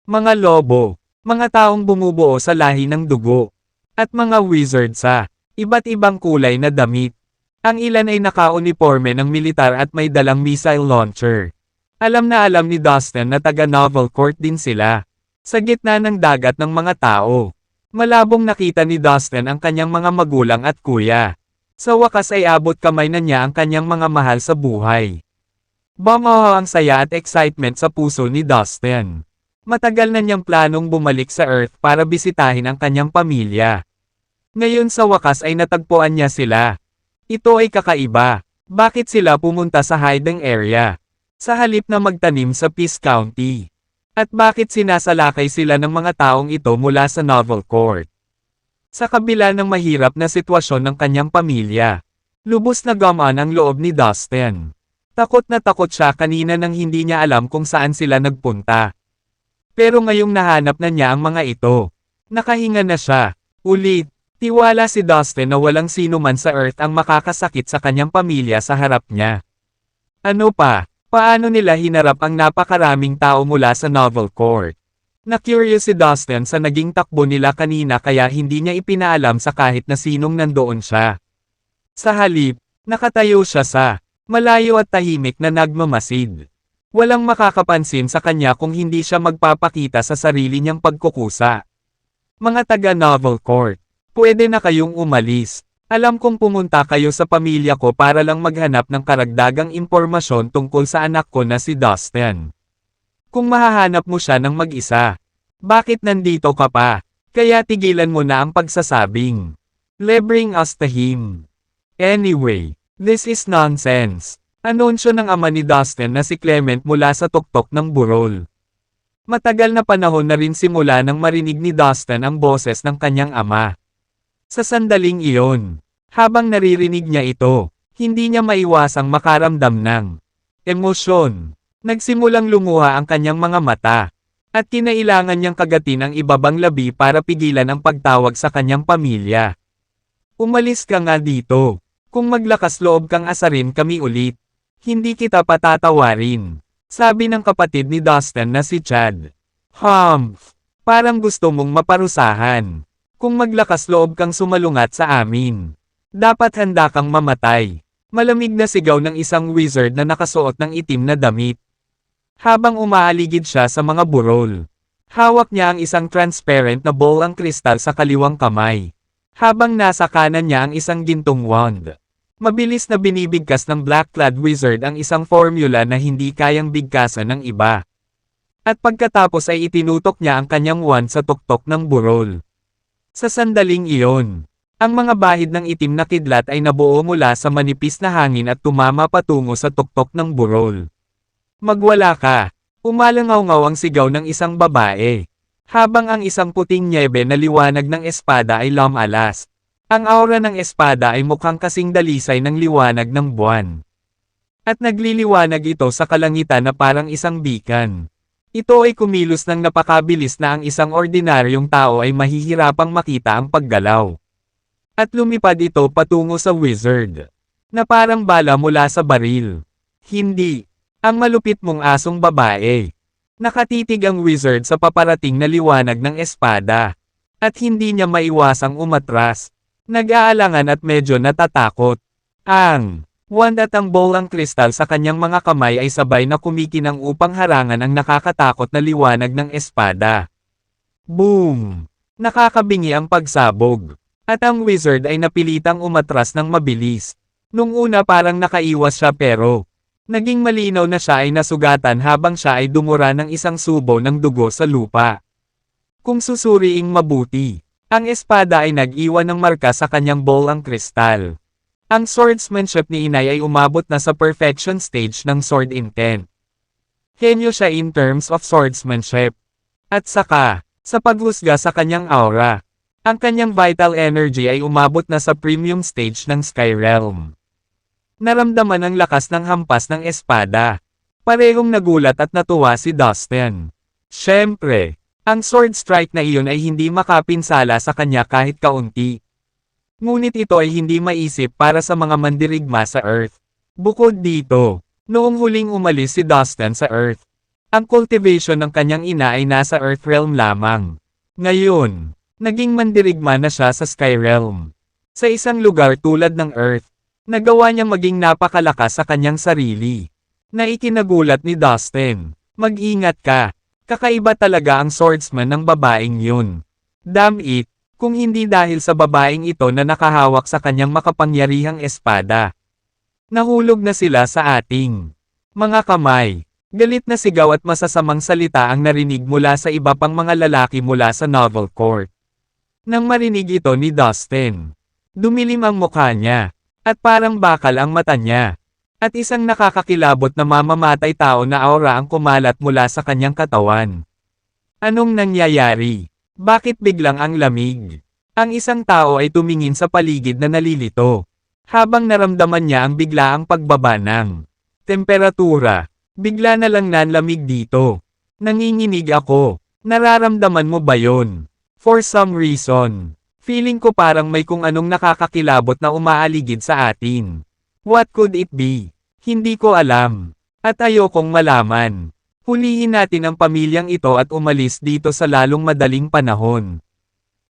Mga lobo, mga taong bumubuo sa lahi ng dugo, at mga wizard sa iba't ibang kulay na damit. Ang ilan ay naka-uniforme ng militar at may dalang missile launcher. Alam na alam ni Dustin na taga-Novel Court din sila. Sa gitna ng dagat ng mga tao, malabong nakita ni Dustin ang kanyang mga magulang at kuya. Sa wakas ay abot kamay na niya ang kanyang mga mahal sa buhay. Bumaho ang saya at excitement sa puso ni Dustin. Matagal na niyang planong bumalik sa Earth para bisitahin ang kanyang pamilya. Ngayon sa wakas ay natagpuan niya sila. Ito ay kakaiba. Bakit sila pumunta sa hiding area? Sa halip na magtanim sa Peace County. At bakit sinasalakay sila ng mga taong ito mula sa Novel Court? Sa kabila ng mahirap na sitwasyon ng kanyang pamilya, lubos na gumaan ang loob ni Dustin. Takot na takot siya kanina nang hindi niya alam kung saan sila nagpunta. Pero ngayong nahanap na niya ang mga ito, nakahinga na siya. Ulit, tiwala si Dustin na walang sino man sa Earth ang makakasakit sa kanyang pamilya sa harap niya. Ano pa, paano nila hinarap ang napakaraming tao mula sa Novel Court? Na-curious si Dustin sa naging takbo nila kanina kaya hindi niya ipinaalam sa kahit na sinong nandoon siya. Sa halip, nakatayo siya sa malayo at tahimik na nagmamasid. Walang makakapansin sa kanya kung hindi siya magpapakita sa sarili niyang pagkukusa. Mga taga-Novel Court, pwede na kayong umalis. Alam kong pumunta kayo sa pamilya ko para lang maghanap ng karagdagang impormasyon tungkol sa anak ko na si Dustin. Kung mahahanap mo siya ng mag-isa, bakit nandito ka pa? Kaya tigilan mo na ang pagsasabing, "Let's bring us to him." Anyway, this is nonsense. Anunsyo ng ama ni Dustin na si Clement mula sa tuktok ng burol. Matagal na panahon na rin simula nang marinig ni Dustin ang boses ng kanyang ama. Sa sandaling iyon, habang naririnig niya ito, hindi niya maiwasang makaramdam ng emosyon. Nagsimulang lumuha ang kanyang mga mata, at kinailangan niyang kagatin ang ibabang labi para pigilan ang pagtawag sa kanyang pamilya. Umalis ka nga dito. Kung maglakas loob kang asarin kami ulit, hindi kita patatawarin. Sabi ng kapatid ni Dustin na si Chad. Humph! Parang gusto mong maparusahan. Kung maglakas loob kang sumalungat sa amin, dapat handa kang mamatay. Malamig na sigaw ng isang wizard na nakasuot ng itim na damit. Habang umaaligid siya sa mga burol, hawak niya ang isang transparent na bowl ang kristal sa kaliwang kamay. Habang nasa kanan niya ang isang gintong wand. Mabilis na binibigkas ng black-clad wizard ang isang formula na hindi kayang bigkasan ng iba. At pagkatapos ay itinutok niya ang kanyang wand sa tuktok ng burol. Sa sandaling iyon, ang mga bahid ng itim na kidlat ay nabuo mula sa manipis na hangin at tumama patungo sa tuktok ng burol. Magwala ka! Umalangaw-ngaw ang sigaw ng isang babae. Habang ang isang puting nyebe na liwanag ng espada ay lumalas. Ang aura ng espada ay mukhang kasing dalisay ng liwanag ng buwan. At nagliliwanag ito sa kalangitan na parang isang beacon. Ito ay kumilos ng napakabilis na ang isang ordinaryong tao ay mahihirapang makita ang paggalaw. At lumipad ito patungo sa wizard, na parang bala mula sa baril. Hindi. Ang malupit mong asong babae. Nakatitig ang wizard sa paparating na liwanag ng espada. At hindi niya maiwasang umatras. Nag-aalangan at medyo natatakot. Ang wand at ang bowl ang kristal sa kanyang mga kamay ay sabay na kumikinang upang harangan ang nakakatakot na liwanag ng espada. Boom! Nakakabingi ang pagsabog. At ang wizard ay napilitang umatras ng mabilis. Nung una parang nakaiwas siya pero naging malinaw na siya ay nasugatan habang siya ay dumura ng isang subo ng dugo sa lupa. Kung susuriing mabuti, ang espada ay nag-iwan ng marka sa kanyang bowl ang kristal. Ang swordsmanship ni inay ay umabot na sa perfection stage ng sword intent. Henyo siya in terms of swordsmanship. At saka, sa paghusga sa kanyang aura, ang kanyang vital energy ay umabot na sa premium stage ng Sky Realm. Naramdaman ang lakas ng hampas ng espada. Parehong nagulat at natuwa si Dustin. Siyempre, ang sword strike na iyon ay hindi makapinsala sa kanya kahit kaunti. Ngunit ito ay hindi maisip para sa mga mandirigma sa Earth. Bukod dito, noong huling umalis si Dustin sa Earth, ang cultivation ng kanyang ina ay nasa Earth Realm lamang. Ngayon, naging mandirigma na siya sa Sky Realm. Sa isang lugar tulad ng Earth, nagawa niyang maging napakalakas sa kanyang sarili. Na ikinagulat ni Dustin. Mag-ingat ka. Kakaiba talaga ang swordsman ng babaeng yun. Damn it, kung hindi dahil sa babaeng ito na nakahawak sa kanyang makapangyarihang espada. Nahulog na sila sa ating mga kamay. Galit na sigaw at masasamang salita ang narinig mula sa iba pang mga lalaki mula sa Novel Court. Nang marinig ito ni Dustin, dumilim ang mukha niya. At parang bakal ang mata niya. At isang nakakakilabot na mamamatay tao na aura ang kumalat mula sa kanyang katawan. Anong nangyayari? Bakit biglang ang lamig? Ang isang tao ay tumingin sa paligid na nalilito. Habang naramdaman niya ang biglaang pagbaba ng temperatura, bigla na lang nanlamig dito. Nanginginig ako. Nararamdaman mo ba yon? For some reason. Feeling ko parang may kung anong nakakakilabot na umaaligid sa atin. What could it be? Hindi ko alam. At ayokong malaman. Hulihin natin ang pamilyang ito at umalis dito sa lalong madaling panahon.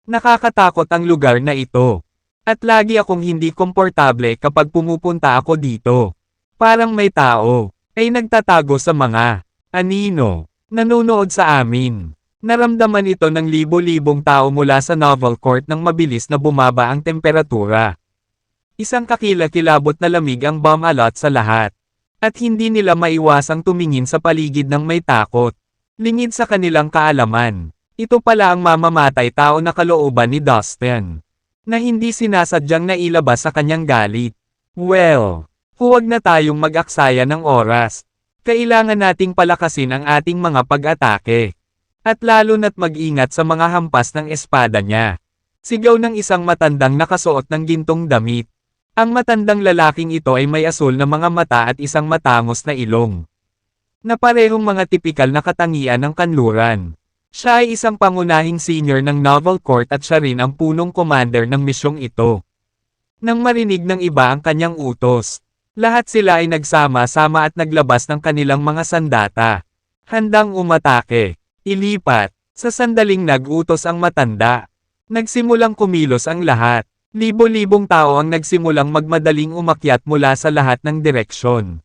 Nakakatakot ang lugar na ito. At lagi akong hindi komportable kapag pumupunta ako dito. Parang may tao ay nagtatago sa mga anino nanonood sa amin. Naramdaman ito ng libo-libong tao mula sa novel court nang mabilis na bumaba ang temperatura. Isang kakilakilabot na lamig ang bumalot sa lahat. At hindi nila maiwasang tumingin sa paligid ng may takot. Lingid sa kanilang kaalaman. Ito pala ang mamamatay tao na kalooban ni Dustin. Na hindi sinasadyang nailabas sa kanyang galit. Well, huwag na tayong mag-aksaya ng oras. Kailangan nating palakasin ang ating mga pag-atake. At lalo na't mag-ingat sa mga hampas ng espada niya. Sigaw ng isang matandang nakasuot ng gintong damit. Ang matandang lalaking ito ay may asul na mga mata at isang matangos na ilong. Na parehong mga tipikal na katangian ng kanluran. Siya ay isang pangunahing senior ng novel court at siya rin ang punong commander ng misyong ito. Nang marinig ng iba ang kanyang utos, lahat sila ay nagsama-sama at naglabas ng kanilang mga sandata. Handang umatake, ilipat, sa sandaling nag-utos ang matanda. Nagsimulang kumilos ang lahat. Libo-libong tao ang nagsimulang magmadaling umakyat mula sa lahat ng direksyon.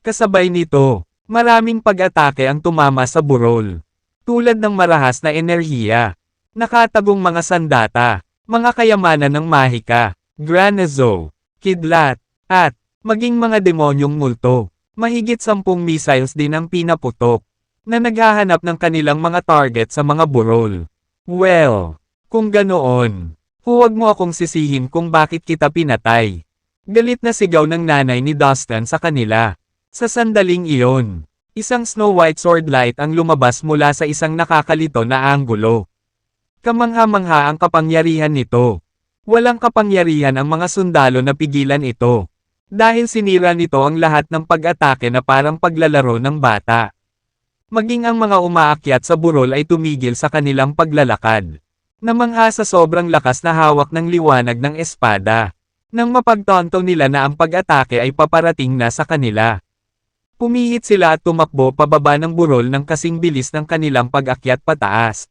Kasabay nito, maraming pag-atake ang tumama sa burol. Tulad ng marahas na enerhiya, nakatagong mga sandata, mga kayamanan ng mahika, granazo, kidlat, at maging mga demonyong multo. Mahigit 10 missiles din ang pinaputok, na naghahanap ng kanilang mga target sa mga burol. Well, kung ganoon, huwag mo akong sisihin kung bakit kita pinatay. Galit na sigaw ng nanay ni Dustin sa kanila. Sa sandaling iyon, isang Snow White sword light ang lumabas mula sa isang nakakalito na anggulo. Kamangha-mangha ang kapangyarihan nito. Walang kapangyarihan ang mga sundalo na pigilan ito. Dahil sinira nito ang lahat ng pag-atake na parang paglalaro ng bata. Maging ang mga umaakyat sa burol ay tumigil sa kanilang paglalakad. Namangha sa sobrang lakas na hawak ng liwanag ng espada. Nang mapagtonto nila na ang pag-atake ay paparating na sa kanila. Pumihit sila at tumakbo pababa ng burol ng kasing bilis ng kanilang pag-akyat pataas.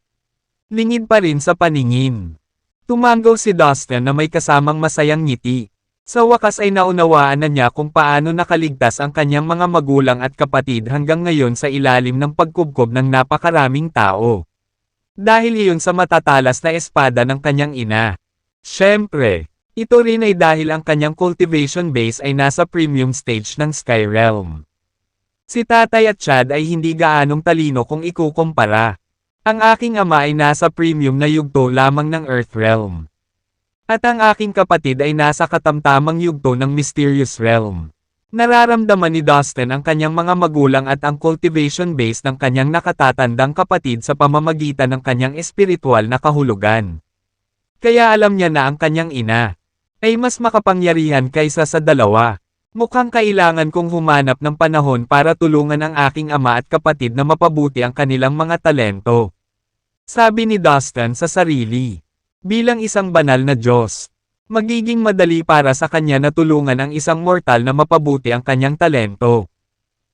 Lingid pa rin sa paningin. Tumango si Dustin na may kasamang masayang ngiti. Sa wakas ay naunawaan na niya kung paano nakaligtas ang kanyang mga magulang at kapatid hanggang ngayon sa ilalim ng pagkubkob ng napakaraming tao. Dahil iyon sa matatalas na espada ng kanyang ina. Siyempre, ito rin ay dahil ang kanyang cultivation base ay nasa premium stage ng Sky Realm. Si tatay at Chad ay hindi gaanong talino kung ikukumpara. Ang aking ama ay nasa premium na yugto lamang ng Earth Realm. At ang aking kapatid ay nasa katamtamang yugto ng Mysterious Realm. Nararamdaman ni Dustin ang kanyang mga magulang at ang cultivation base ng kanyang nakatatandang kapatid sa pamamagitan ng kanyang espiritual na kahulugan. Kaya alam niya na ang kanyang ina ay mas makapangyarihan kaysa sa dalawa. Mukhang kailangan kong humanap ng panahon para tulungan ang aking ama at kapatid na mapabuti ang kanilang mga talento. Sabi ni Dustin sa sarili. Bilang isang banal na Diyos, magiging madali para sa kanya na tulungan ang isang mortal na mapabuti ang kanyang talento.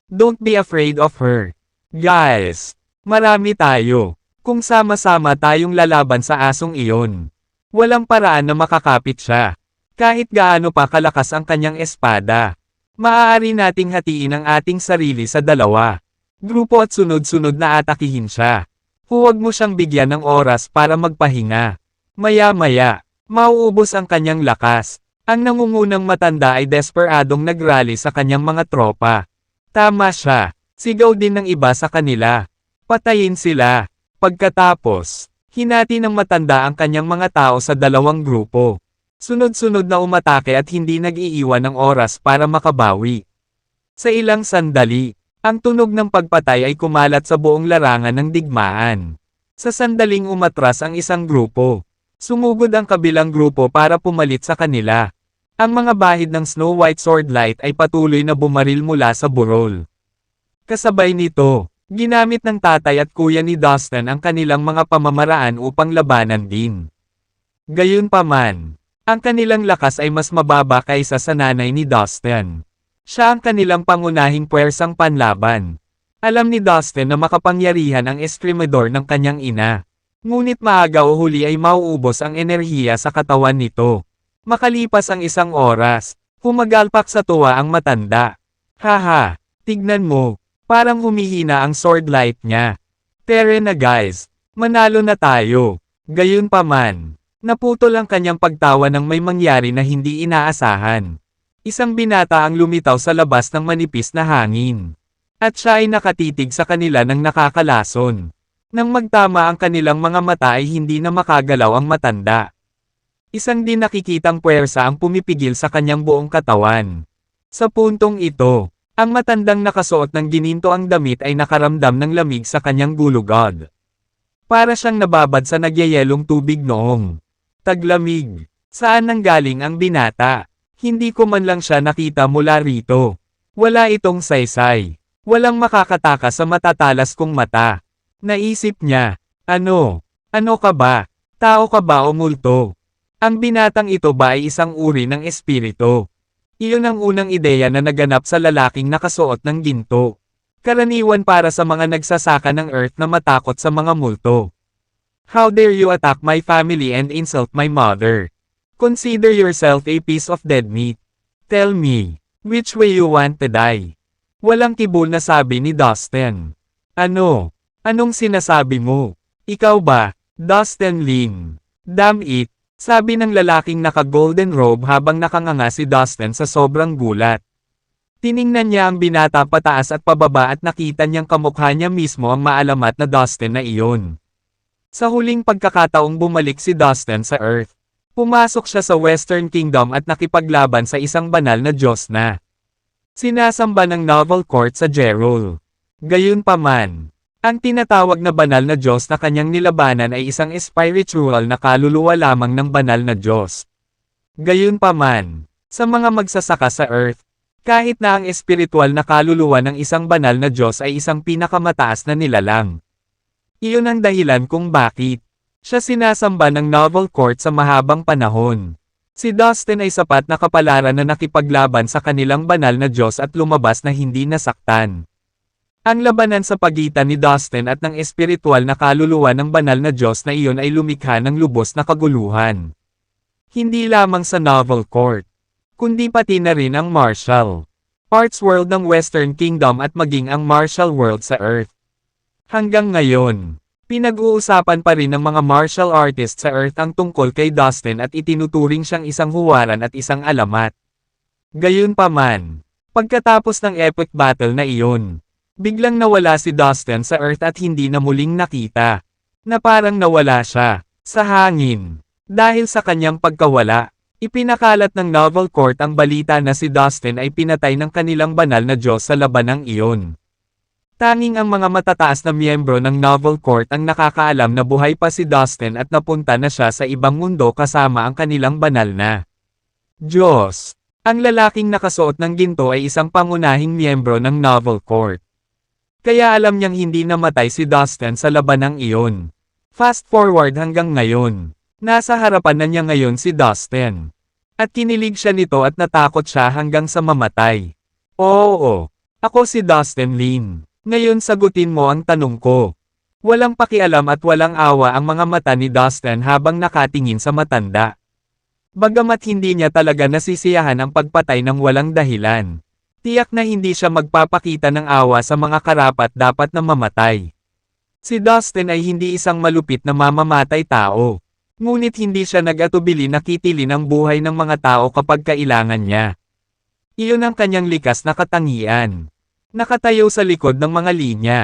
Don't be afraid of her. Guys, marami tayo. Kung sama-sama tayong lalaban sa asong iyon, walang paraan na makakapit siya. Kahit gaano pa kalakas ang kanyang espada, maaari nating hatiin ang ating sarili sa dalawa. Grupo at sunod-sunod na atakihin siya. Huwag mo siyang bigyan ng oras para magpahinga. Maya-maya, mauubos ang kanyang lakas. Ang nangungunang matanda ay desperadong nagrally sa kanyang mga tropa. Tama siya, sigaw din ng iba sa kanila. Patayin sila. Pagkatapos, hinati ng matanda ang kanyang mga tao sa dalawang grupo. Sunod-sunod na umatake at hindi nag-iiwan ng oras para makabawi. Sa ilang sandali, ang tunog ng pagpatay ay kumalat sa buong larangan ng digmaan. Sa sandaling umatras ang isang grupo. Sumugod ang kabilang grupo para pumalit sa kanila. Ang mga bahid ng Snow White sword light ay patuloy na bumaril mula sa burol. Kasabay nito, ginamit ng tatay at kuya ni Dustin ang kanilang mga pamamaraan upang labanan din. Gayunpaman, ang kanilang lakas ay mas mababa kaysa sa nanay ni Dustin. Siya ang kanilang pangunahing puwersang panlaban. Alam ni Dustin na makapangyarihan ang eskrimador ng kanyang ina. Ngunit maaga o huli ay mauubos ang enerhiya sa katawan nito. Makalipas ang 1 oras, humagalpak sa tuwa ang matanda. Haha, tignan mo, parang humihina ang sword light niya. Tere na guys, manalo na tayo. Gayunpaman, naputol ang kanyang pagtawa nang may mangyari na hindi inaasahan. Isang binata ang lumitaw sa labas ng manipis na hangin. At siya ay nakatitig sa kanila ng nakakalason. Nang magtama ang kanilang mga mata ay hindi na makagalaw ang matanda. Isang di nakikitang puwersa ang pumipigil sa kanyang buong katawan. Sa puntong ito, ang matandang nakasuot ng gininto ang damit ay nakaramdam ng lamig sa kanyang gulugod. Para siyang nababad sa nagyayelong tubig noong taglamig. Saan nanggaling ang binata? Hindi ko man lang siya nakita mula rito. Wala itong saysay. Walang makakataka sa matatalas kong mata. Naisip niya, ano ka ba? Tao ka ba o multo? Ang binatang ito ba ay isang uri ng espiritu? Iyon ang unang ideya na naganap sa lalaking nakasuot ng ginto. Karaniwan para sa mga nagsasaka ng earth na matakot sa mga multo. How dare you attack my family and insult my mother? Consider yourself a piece of dead meat. Tell me, which way you want to die? Walang kibul na sabi ni Dustin. Anong sinasabi mo? Ikaw ba, Dustin Lin? Damn it, sabi ng lalaking naka-golden robe habang nakanganga si Dustin sa sobrang gulat. Tiningnan niya ang binata pataas at pababa at nakita niyang kamukha niya mismo ang maalamat na Dustin na iyon. Sa huling pagkakataong bumalik si Dustin sa Earth, pumasok siya sa Western Kingdom at nakipaglaban sa isang banal na Diyos na sinasamba ng Novel Court sa Jerul. Gayunpaman, ang tinatawag na banal na Diyos na kanyang nilabanan ay isang spiritual na kaluluwa lamang ng banal na Diyos. Gayunpaman, sa mga magsasaka sa Earth, kahit na ang espiritual na kaluluwa ng isang banal na Diyos ay isang pinakamataas na nilalang. Iyon ang dahilan kung bakit siya sinasamba ng Novel Court sa mahabang panahon. Si Dustin ay sapat na kapalaran na nakipaglaban sa kanilang banal na Diyos at lumabas na hindi nasaktan. Ang labanan sa pagitan ni Dustin at ng espiritual na kaluluwa ng banal na Diyos na iyon ay lumikha ng lubos na kaguluhan. Hindi lamang sa Novel Court, kundi pati na rin ang martial arts world ng Western Kingdom at maging ang martial world sa Earth. Hanggang ngayon, pinag-uusapan pa rin ng mga martial artists sa Earth ang tungkol kay Dustin at itinuturing siyang isang huwaran at isang alamat. Gayunpaman, pagkatapos ng epic battle na iyon, biglang nawala si Dustin sa Earth at hindi na muling nakita. Na parang nawala siya sa hangin. Dahil sa kanyang pagkawala, ipinakalat ng Novel Court ang balita na si Dustin ay pinatay ng kanilang banal na Diyos sa labanang iyon. Tanging ang mga matataas na miyembro ng Novel Court ang nakakaalam na buhay pa si Dustin at napunta na siya sa ibang mundo kasama ang kanilang banal na Diyos. Ang lalaking nakasuot ng ginto ay isang pangunahing miyembro ng Novel Court. Kaya alam niyang hindi namatay si Dustin sa labanang iyon. Fast forward hanggang ngayon. Nasa harapan na niya ngayon si Dustin. At kinilig siya nito at natakot siya hanggang sa mamatay. Oo, ako si Dustin Lin. Ngayon sagutin mo ang tanong ko. Walang pakialam at walang awa ang mga mata ni Dustin habang nakatingin sa matanda. Bagamat hindi niya talaga nasisiyahan ang pagpatay ng walang dahilan. Tiyak na hindi siya magpapakita ng awa sa mga karapat dapat na mamatay. Si Dustin ay hindi isang malupit na mamamatay tao. Ngunit hindi siya nag-atubili na kitilin ang buhay ng mga tao kapag kailangan niya. Iyon ang kanyang likas na katangian. Nakatayo sa likod ng mga linya.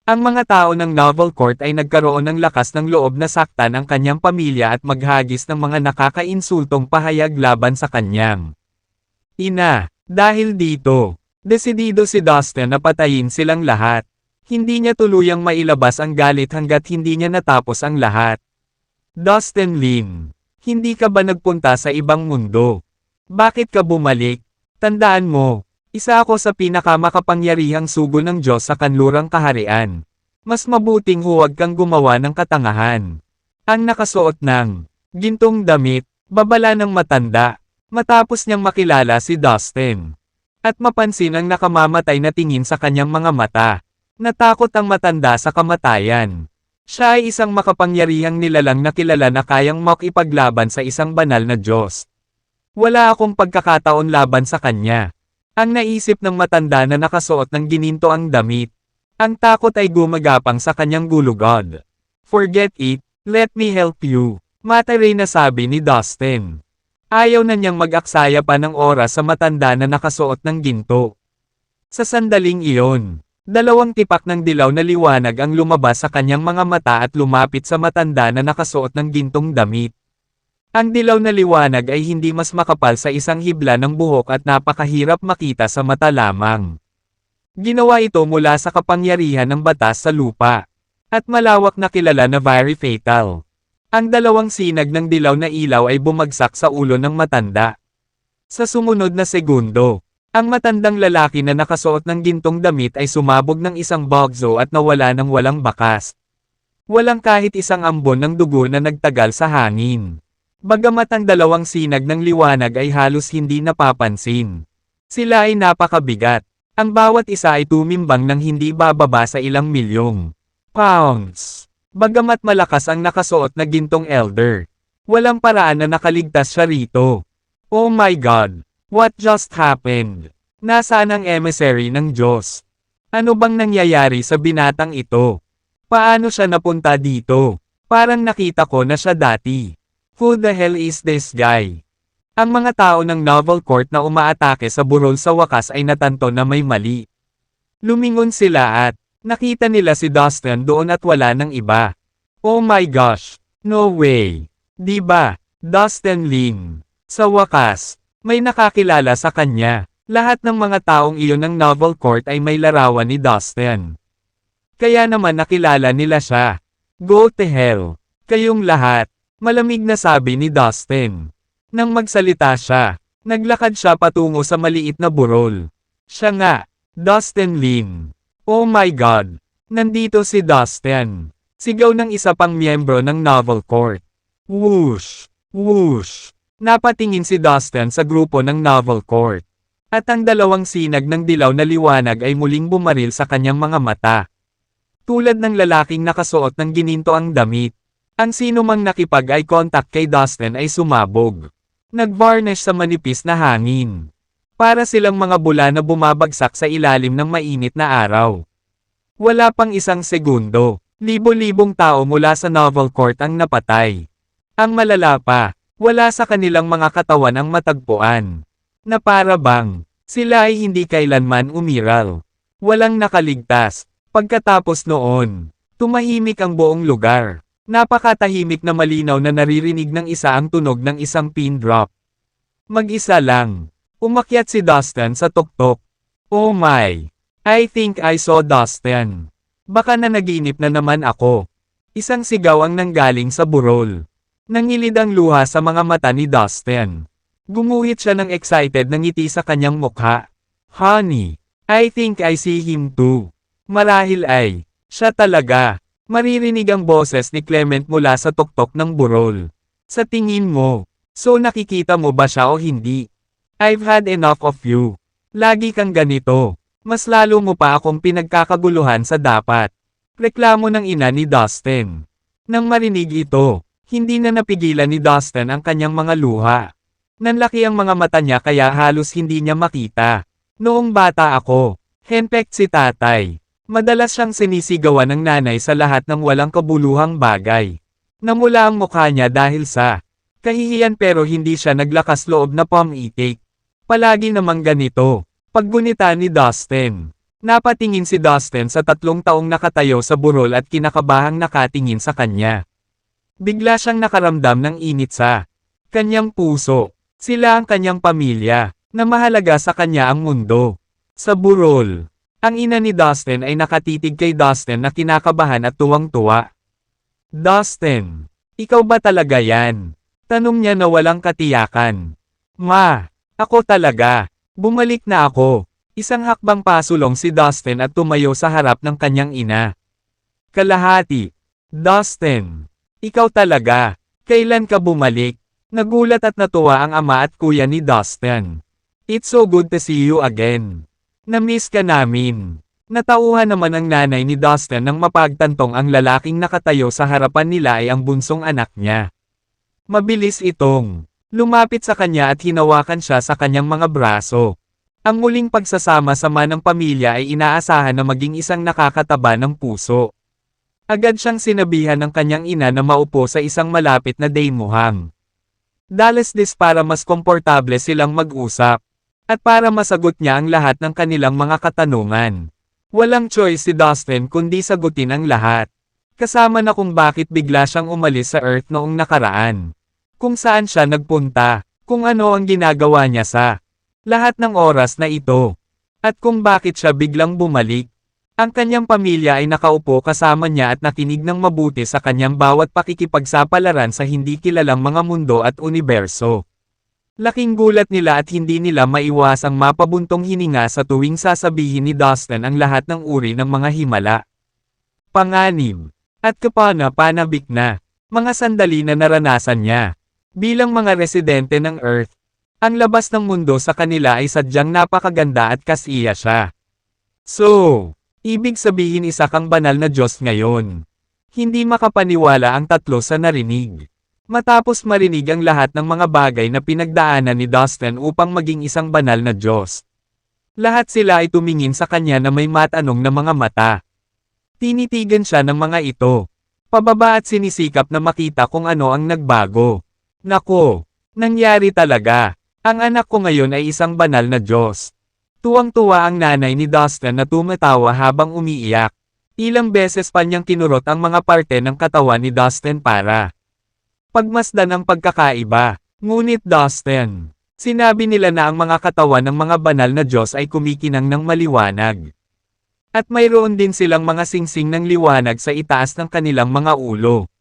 Ang mga tao ng Novel Court ay nagkaroon ng lakas ng loob na saktan ang kanyang pamilya at maghagis ng mga nakakainsultong pahayag laban sa kanyang ina. Dahil dito, desidido si Dustin na patayin silang lahat. Hindi niya tuluyang mailabas ang galit hanggat hindi niya natapos ang lahat. Dustin Lin, hindi ka ba nagpunta sa ibang mundo? Bakit ka bumalik? Tandaan mo, isa ako sa pinakamakapangyarihang sugo ng Diyos sa kanlurang kaharian. Mas mabuting huwag kang gumawa ng katangahan. Ang nakasuot ng Gintong damit, babala ng matanda. Matapos niyang makilala si Dustin. At mapansin ang nakamamatay na tingin sa kanyang mga mata. Natakot ang matanda sa kamatayan. Siya ay isang makapangyarihang nilalang na kilala na kayang makipaglaban sa isang banal na Diyos. Wala akong pagkakataon laban sa kanya. Ang naisip ng matanda na nakasuot ng gininto ang damit. Ang takot ay gumagapang sa kanyang gulugod. Forget it, let me help you. Mataray na sabi ni Dustin. Ayaw na niyang mag-aksaya pa ng oras sa matanda na nakasuot ng ginto. Sa sandaling iyon, dalawang tipak ng dilaw na liwanag ang lumabas sa kanyang mga mata at lumapit sa matanda na nakasuot ng gintong damit. Ang dilaw na liwanag ay hindi mas makapal sa isang hibla ng buhok at napakahirap makita sa mata lamang. Ginawa ito mula sa kapangyarihan ng batas sa lupa. At malawak na kilala na very fatal. Ang dalawang sinag ng dilaw na ilaw ay bumagsak sa ulo ng matanda. Sa sumunod na segundo, ang matandang lalaki na nakasuot ng gintong damit ay sumabog ng isang bugzo at nawala ng walang bakas. Walang kahit isang ambon ng dugo na nagtagal sa hangin. Bagamat ang dalawang sinag ng liwanag ay halos hindi napapansin. Sila ay napakabigat. Ang bawat isa ay tumimbang ng hindi bababa sa ilang milyong pounds. Bagamat malakas ang nakasuot na gintong elder, walang paraan na nakaligtas siya rito. Oh my God! What just happened? Nasaan ang emissary ng Diyos? Ano bang nangyayari sa binatang ito? Paano siya napunta dito? Parang nakita ko na siya dati. Who the hell is this guy? Ang mga tao ng Novel Court na umaatake sa burol sa wakas ay natanto na may mali. Lumingon sila at nakita nila si Dustin doon at wala ng iba. Oh my gosh! No way! Diba? Dustin Lin. Sa wakas, may nakakilala sa kanya. Lahat ng mga taong iyon ng Novel Court ay may larawan ni Dustin. Kaya naman nakilala nila siya. Go to hell! Kayong lahat! Malamig na sabi ni Dustin. Nang magsalita siya, naglakad siya patungo sa maliit na burol. Siya nga, Dustin Lin. Oh my God! Nandito si Dustin. Sigaw ng isa pang miyembro ng Novel Court. Whoosh! Whoosh! Napatingin si Dustin sa grupo ng Novel Court. At ang dalawang sinag ng dilaw na liwanag ay muling bumaril sa kanyang mga mata. Tulad ng lalaking nakasuot ng gininto ang damit. Ang sino mang nakipag-eye contact kay Dustin ay sumabog. Nag-varnish sa manipis na hangin. Para silang mga bula na bumabagsak sa ilalim ng mainit na araw. Wala pang isang segundo, libo-libong tao mula sa Novel Court ang napatay. Ang malala pa, wala sa kanilang mga katawan ang matagpuan. Na para bang, sila ay hindi kailanman umiral. Walang nakaligtas. Pagkatapos noon, tumahimik ang buong lugar. Napakatahimik na malinaw na naririnig ng isa ang tunog ng isang pin drop. Mag-isa lang. Umakyat si Dustin sa tuktok. Oh my! I think I saw Dustin. Baka na naginip na naman ako. Isang sigaw ang nanggaling sa burol. Nangilid ang luha sa mga mata ni Dustin. Gumuhit siya ng excited na ngiti sa kanyang mukha. Honey, I think I see him too. Marahil ay, siya talaga. Maririnig ang boses ni Clement mula sa tuktok ng burol. Sa tingin mo, so nakikita mo ba siya o hindi? I've had enough of you. Lagi kang ganito. Mas lalo mo pa akong pinagkakaguluhan sa dapat. Reklamo ng ina ni Dustin. Nang marinig ito, hindi na napigilan ni Dustin ang kanyang mga luha. Nanlaki ang mga mata niya kaya halos hindi niya makita. Noong bata ako, henpecked si tatay. Madalas siyang sinisigawan ng nanay sa lahat ng walang kabuluhang bagay. Namula ang mukha niya dahil sa kahihiyan pero hindi siya naglakas loob na pamitik. Palagi namang ganito. Paggunita ni Dustin. Napatingin si Dustin sa 3 taong nakatayo sa burol at kinakabahang nakatingin sa kanya. Bigla siyang nakaramdam ng init sa kanyang puso. Sila ang kanyang pamilya, na mahalaga sa kanya ang mundo. Sa burol. Ang ina ni Dustin ay nakatitig kay Dustin na kinakabahan at tuwang-tuwa. Dustin, ikaw ba talaga yan? Tanong niya na walang katiyakan. Ma, ako talaga. Bumalik na ako. Isang hakbang pasulong si Dustin at tumayo sa harap ng kanyang ina. Kalahati. Dustin, ikaw talaga. Kailan ka bumalik? Nagulat at natuwa ang ama at kuya ni Dustin. It's so good to see you again. Na-miss ka namin. Natauhan naman ang nanay ni Dustin nang mapagtantong ang lalaking nakatayo sa harapan nila ay ang bunsong anak niya. Mabilis itong lumapit sa kanya at hinawakan siya sa kanyang mga braso. Ang muling pagsasama-sama ng pamilya ay inaasahan na maging isang nakakataba ng puso. Agad siyang sinabihan ng kanyang ina na maupo sa isang malapit na daymuhang. Dalas this para mas komportable silang mag-usap. At para masagot niya ang lahat ng kanilang mga katanungan. Walang choice si Dustin kundi sagutin ang lahat. Kasama na kung bakit bigla siyang umalis sa Earth noong nakaraan. Kung saan siya nagpunta. Kung ano ang ginagawa niya sa lahat ng oras na ito. At kung bakit siya biglang bumalik. Ang kanyang pamilya ay nakaupo kasama niya at nakinig ng mabuti sa kanyang bawat pakikipagsapalaran sa hindi kilalang mga mundo at universo. Laking gulat nila at hindi nila maiwasang mapabuntong hininga sa tuwing sasabihin ni Dustin ang lahat ng uri ng mga himala. Panganib. At kapana-panabik na. Mga sandali na naranasan niya. Bilang mga residente ng Earth. Ang labas ng mundo sa kanila ay sadyang napakaganda at kasiya siya. So, ibig sabihin isa kang banal na Diyos ngayon. Hindi makapaniwala ang tatlo sa narinig. Matapos marinig ang lahat ng mga bagay na pinagdaanan ni Dustin upang maging isang banal na Diyos. Lahat sila ay tumingin sa kanya na may matanong na mga mata. Tinitigan siya ng mga ito. Pababa at sinisikap na makita kung ano ang nagbago. Nako, nangyari talaga. Ang anak ko ngayon ay isang banal na Diyos. Tuwang-tuwa ang nanay ni Dustin na tumatawa habang umiiyak. Ilang beses pa niyang kinurot ang mga parte ng katawan ni Dustin para pagmasdan ang pagkakaiba. Ngunit Dustin, sinabi nila na ang mga katawan ng mga banal na Diyos ay kumikinang ng maliwanag. At mayroon din silang mga singsing ng liwanag sa itaas ng kanilang mga ulo.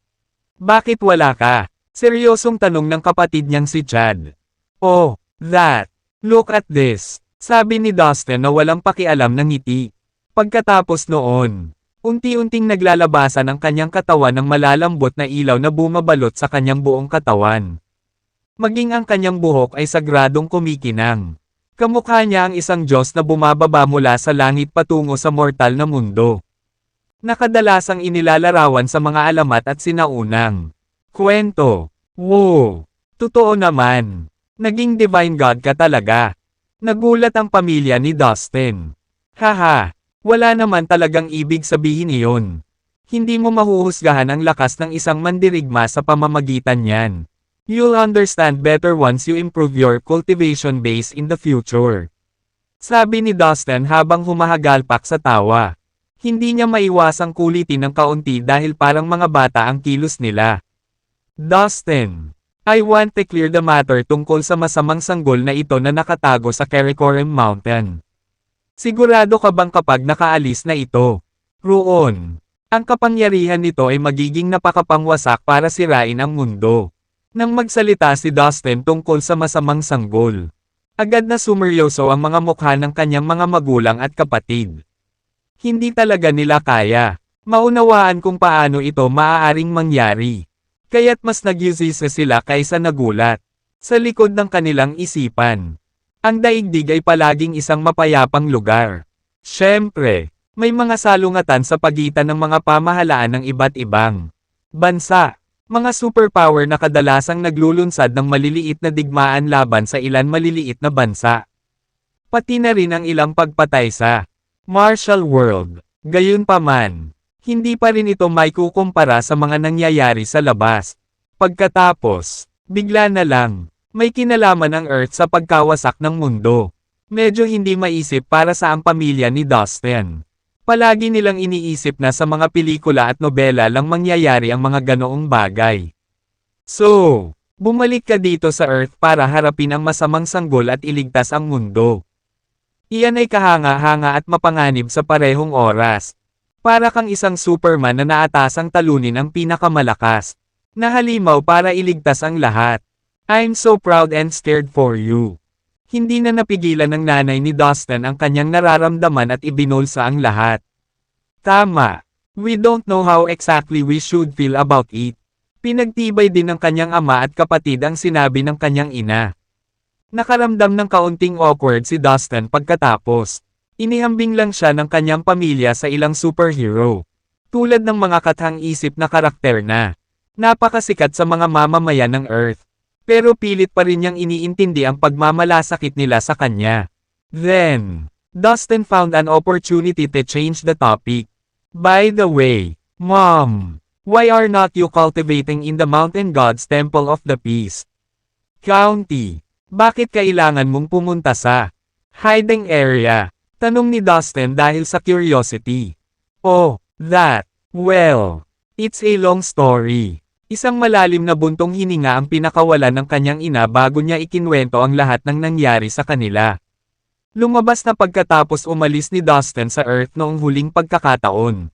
Bakit wala ka? Seryosong tanong ng kapatid niyang si Chad. Oh, that. Look at this. Sabi ni Dustin na walang pakialam ng ngiti. Pagkatapos noon, unti-unting naglalabasan ang kanyang katawan ng malalambot na ilaw na bumabalot sa kanyang buong katawan. Maging ang kanyang buhok ay sagradong kumikinang. Kamukha niya ang isang Diyos na bumababa mula sa langit patungo sa mortal na mundo. Nakadalasang inilalarawan sa mga alamat at sinaunang kwento. Wow! Totoo naman. Naging divine God ka talaga. Nagulat ang pamilya ni Dustin. Haha, wala naman talagang ibig sabihin iyon. Hindi mo mahuhusgahan ang lakas ng isang mandirigma sa pamamagitan niyan. You'll understand better once you improve your cultivation base in the future. Sabi ni Dustin habang humahagalpak sa tawa. Hindi niya maiwasang kulitin ng kaunti dahil parang mga bata ang kilos nila. Dustin, I want to clear the matter tungkol sa masamang sanggol na ito na nakatago sa Karakoram Mountain. Sigurado ka bang kapag nakaalis na ito? Roon, ang kapangyarihan nito ay magiging napakapangwasak para sirain ang mundo. Nang magsalita si Dustin tungkol sa masamang sanggol, agad na sumeryoso ang mga mukha ng kanyang mga magulang at kapatid. Hindi talaga nila kaya maunawaan kung paano ito maaaring mangyari. Kaya't mas nagyusisa sila kaysa nagulat. Sa likod ng kanilang isipan, ang daigdig ay palaging isang mapayapang lugar. Siyempre, may mga salungatan sa pagitan ng mga pamahalaan ng iba't ibang bansa. Mga superpower na kadalasang naglulunsad ng maliliit na digmaan laban sa ilan maliliit na bansa. Pati na rin ang ilang pagpatay sa martial world. Gayunpaman, hindi pa rin ito may kukumpara sa mga nangyayari sa labas. Pagkatapos, bigla na lang, may kinalaman ang Earth sa pagkawasak ng mundo. Medyo hindi maisip para sa ang pamilya ni Dustin. Palagi nilang iniisip na sa mga pelikula at nobela lang mangyayari ang mga ganoong bagay. So, bumalik ka dito sa Earth para harapin ang masamang sanggol at iligtas ang mundo. Iyan ay kahanga-hanga at mapanganib sa parehong oras. Para kang isang Superman na naatasang talunin ang pinakamalakas na halimaw para iligtas ang lahat. I'm so proud and scared for you. Hindi na napigilan ng nanay ni Dustin ang kanyang nararamdaman at ibinulsa ang lahat. Tama. We don't know how exactly we should feel about it. Pinagtibay din ng kanyang ama at kapatid ang sinabi ng kanyang ina. Nakaramdam ng kaunting awkward si Dustin pagkatapos. Inihambing lang siya ng kanyang pamilya sa ilang superhero. Tulad ng mga kathang-isip na karakter na napakasikat sa mga mamamayan ng Earth. Pero pilit pa rin niyang iniintindi ang pagmamalasakit nila sa kanya. Then, Dustin found an opportunity to change the topic. By the way, Mom, why are not you cultivating in the Mountain God's Temple of the Peace County? Bakit kailangan mong pumunta sa hiding area? Tanong ni Dustin dahil sa curiosity. Oh, that. Well, it's a long story. Isang malalim na buntong hininga ang pinakawalan ng kanyang ina bago niya ikinwento ang lahat ng nangyari sa kanila. Lumabas na pagkatapos umalis ni Dustin sa Earth noong huling pagkakataon.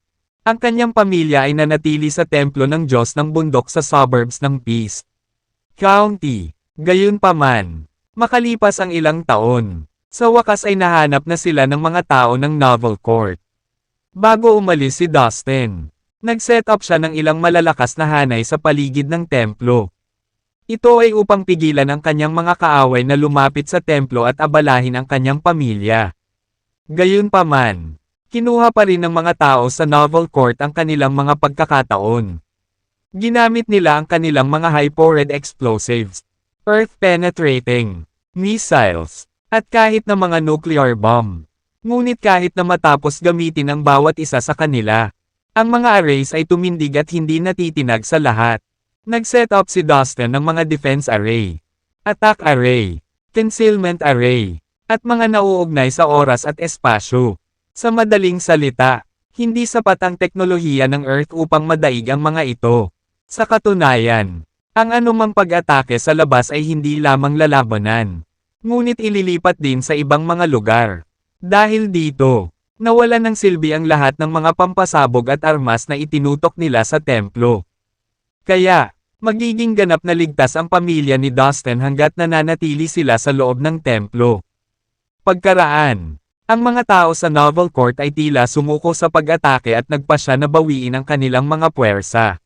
Ang kanyang pamilya ay nanatili sa templo ng Diyos ng bundok sa suburbs ng Peace County. Gayunpaman, makalipas ang ilang taon, sa wakas ay nahanap na sila ng mga tao ng Novel Court. Bago umalis si Dustin, nag-set up siya ng ilang malalakas na hanay sa paligid ng templo. Ito ay upang pigilan ang kanyang mga kaaway na lumapit sa templo at abalahin ang kanyang pamilya. Gayunpaman, kinuha pa rin ng mga tao sa Novel Court ang kanilang mga pagkakataon. Ginamit nila ang kanilang mga high-powered explosives, earth-penetrating missiles, at kahit na mga nuclear bomb. Ngunit kahit na matapos gamitin ang bawat isa sa kanila, ang mga arrays ay tumindig at hindi natitinag sa lahat. Nag-set up si Dustin ng mga defense array, attack array, concealment array, at mga nauugnay sa oras at espasyo. Sa madaling salita, hindi sapat ang teknolohiya ng Earth upang madaig ang mga ito. Sa katunayan, ang anumang pag-atake sa labas ay hindi lamang lalabanan, ngunit ililipat din sa ibang mga lugar. Dahil dito, nawala ng silbi ang lahat ng mga pampasabog at armas na itinutok nila sa templo. Kaya, magiging ganap na ligtas ang pamilya ni Dustin hanggat nananatili sila sa loob ng templo. Pagkaraan, ang mga tao sa Novel Court ay tila sumuko sa pag-atake at nagpasya na bawiin ang kanilang mga puwersa.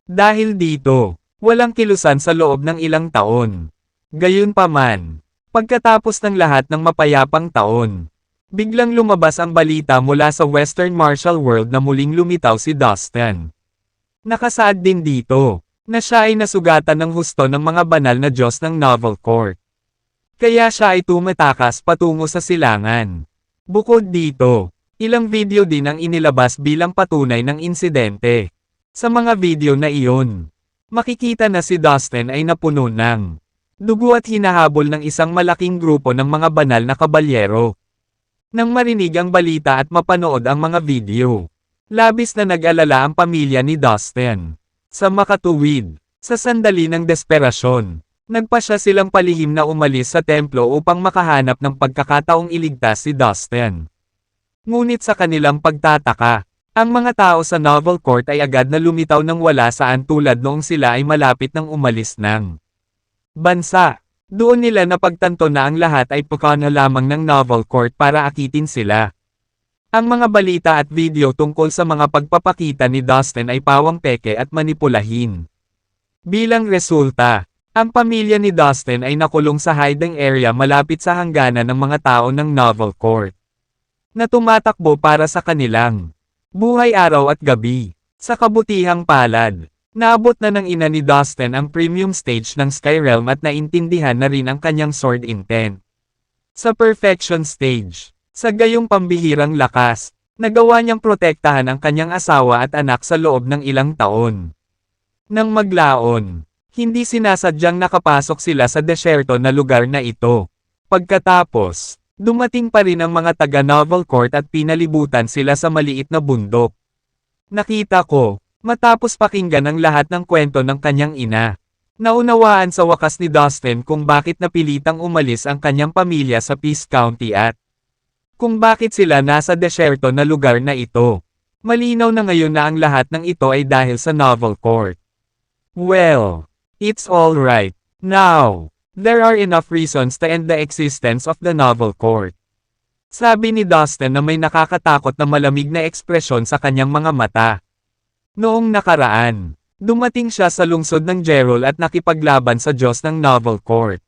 Dahil dito, walang kilusan sa loob ng ilang taon. Gayunpaman, pagkatapos ng lahat ng mapayapang taon, biglang lumabas ang balita mula sa Western Martial World na muling lumitaw si Dustin. Nakasaad din dito, na siya ay nasugatan ng husto ng mga banal na Diyos ng Novel Court. Kaya siya ay tumatakas patungo sa silangan. Bukod dito, ilang video din ang inilabas bilang patunay ng insidente. Sa mga video na iyon, makikita na si Dustin ay napuno ng dugo at hinahabol ng isang malaking grupo ng mga banal na kabalyero. Nang marinig ang balita at mapanood ang mga video, labis na nag-alala ang pamilya ni Dustin. Sa makatuwid, sa sandali ng desperasyon, nagpasya silang palihim na umalis sa templo upang makahanap ng pagkakataong iligtas si Dustin. Ngunit sa kanilang pagtataka, ang mga tao sa Novel Court ay agad na lumitaw ng wala saan tulad noong sila ay malapit ng umalis ng bansa. Doon nila napagtanto na ang lahat ay pukana lamang ng Novel Court para akitin sila. Ang mga balita at video tungkol sa mga pagpapakita ni Dustin ay pawang peke at manipulahin. Bilang resulta, ang pamilya ni Dustin ay nakulong sa hiding area malapit sa hangganan ng mga tao ng Novel Court, na tumatakbo para sa kanilang buhay araw at gabi. Sa kabutihang palad, naabot na ng ina ni Dustin ang premium stage ng Skyrealm at naintindihan na rin ang kanyang sword intent. Sa perfection stage, sa gayong pambihirang lakas, nagawa niyang protektahan ang kanyang asawa at anak sa loob ng ilang taon. Nang maglaon, hindi sinasadyang nakapasok sila sa desyerto na lugar na ito. Pagkatapos, dumating pa rin ang mga taga-Novel Court at pinalibutan sila sa maliit na bundok. Nakita ko, matapos pakinggan ang lahat ng kwento ng kanyang ina, naunawaan sa wakas ni Dustin kung bakit napilitang umalis ang kanyang pamilya sa Peace County at kung bakit sila nasa desyerto na lugar na ito. Malinaw na ngayon na ang lahat ng ito ay dahil sa Novel Court. Well, it's all right. Now, there are enough reasons to end the existence of the Novel Court. Sabi ni Dustin na may nakakatakot na malamig na ekspresyon sa kanyang mga mata. Noong nakaraan, Dumating siya sa lungsod ng Gerol at nakipaglaban sa Diyos ng Novel Court.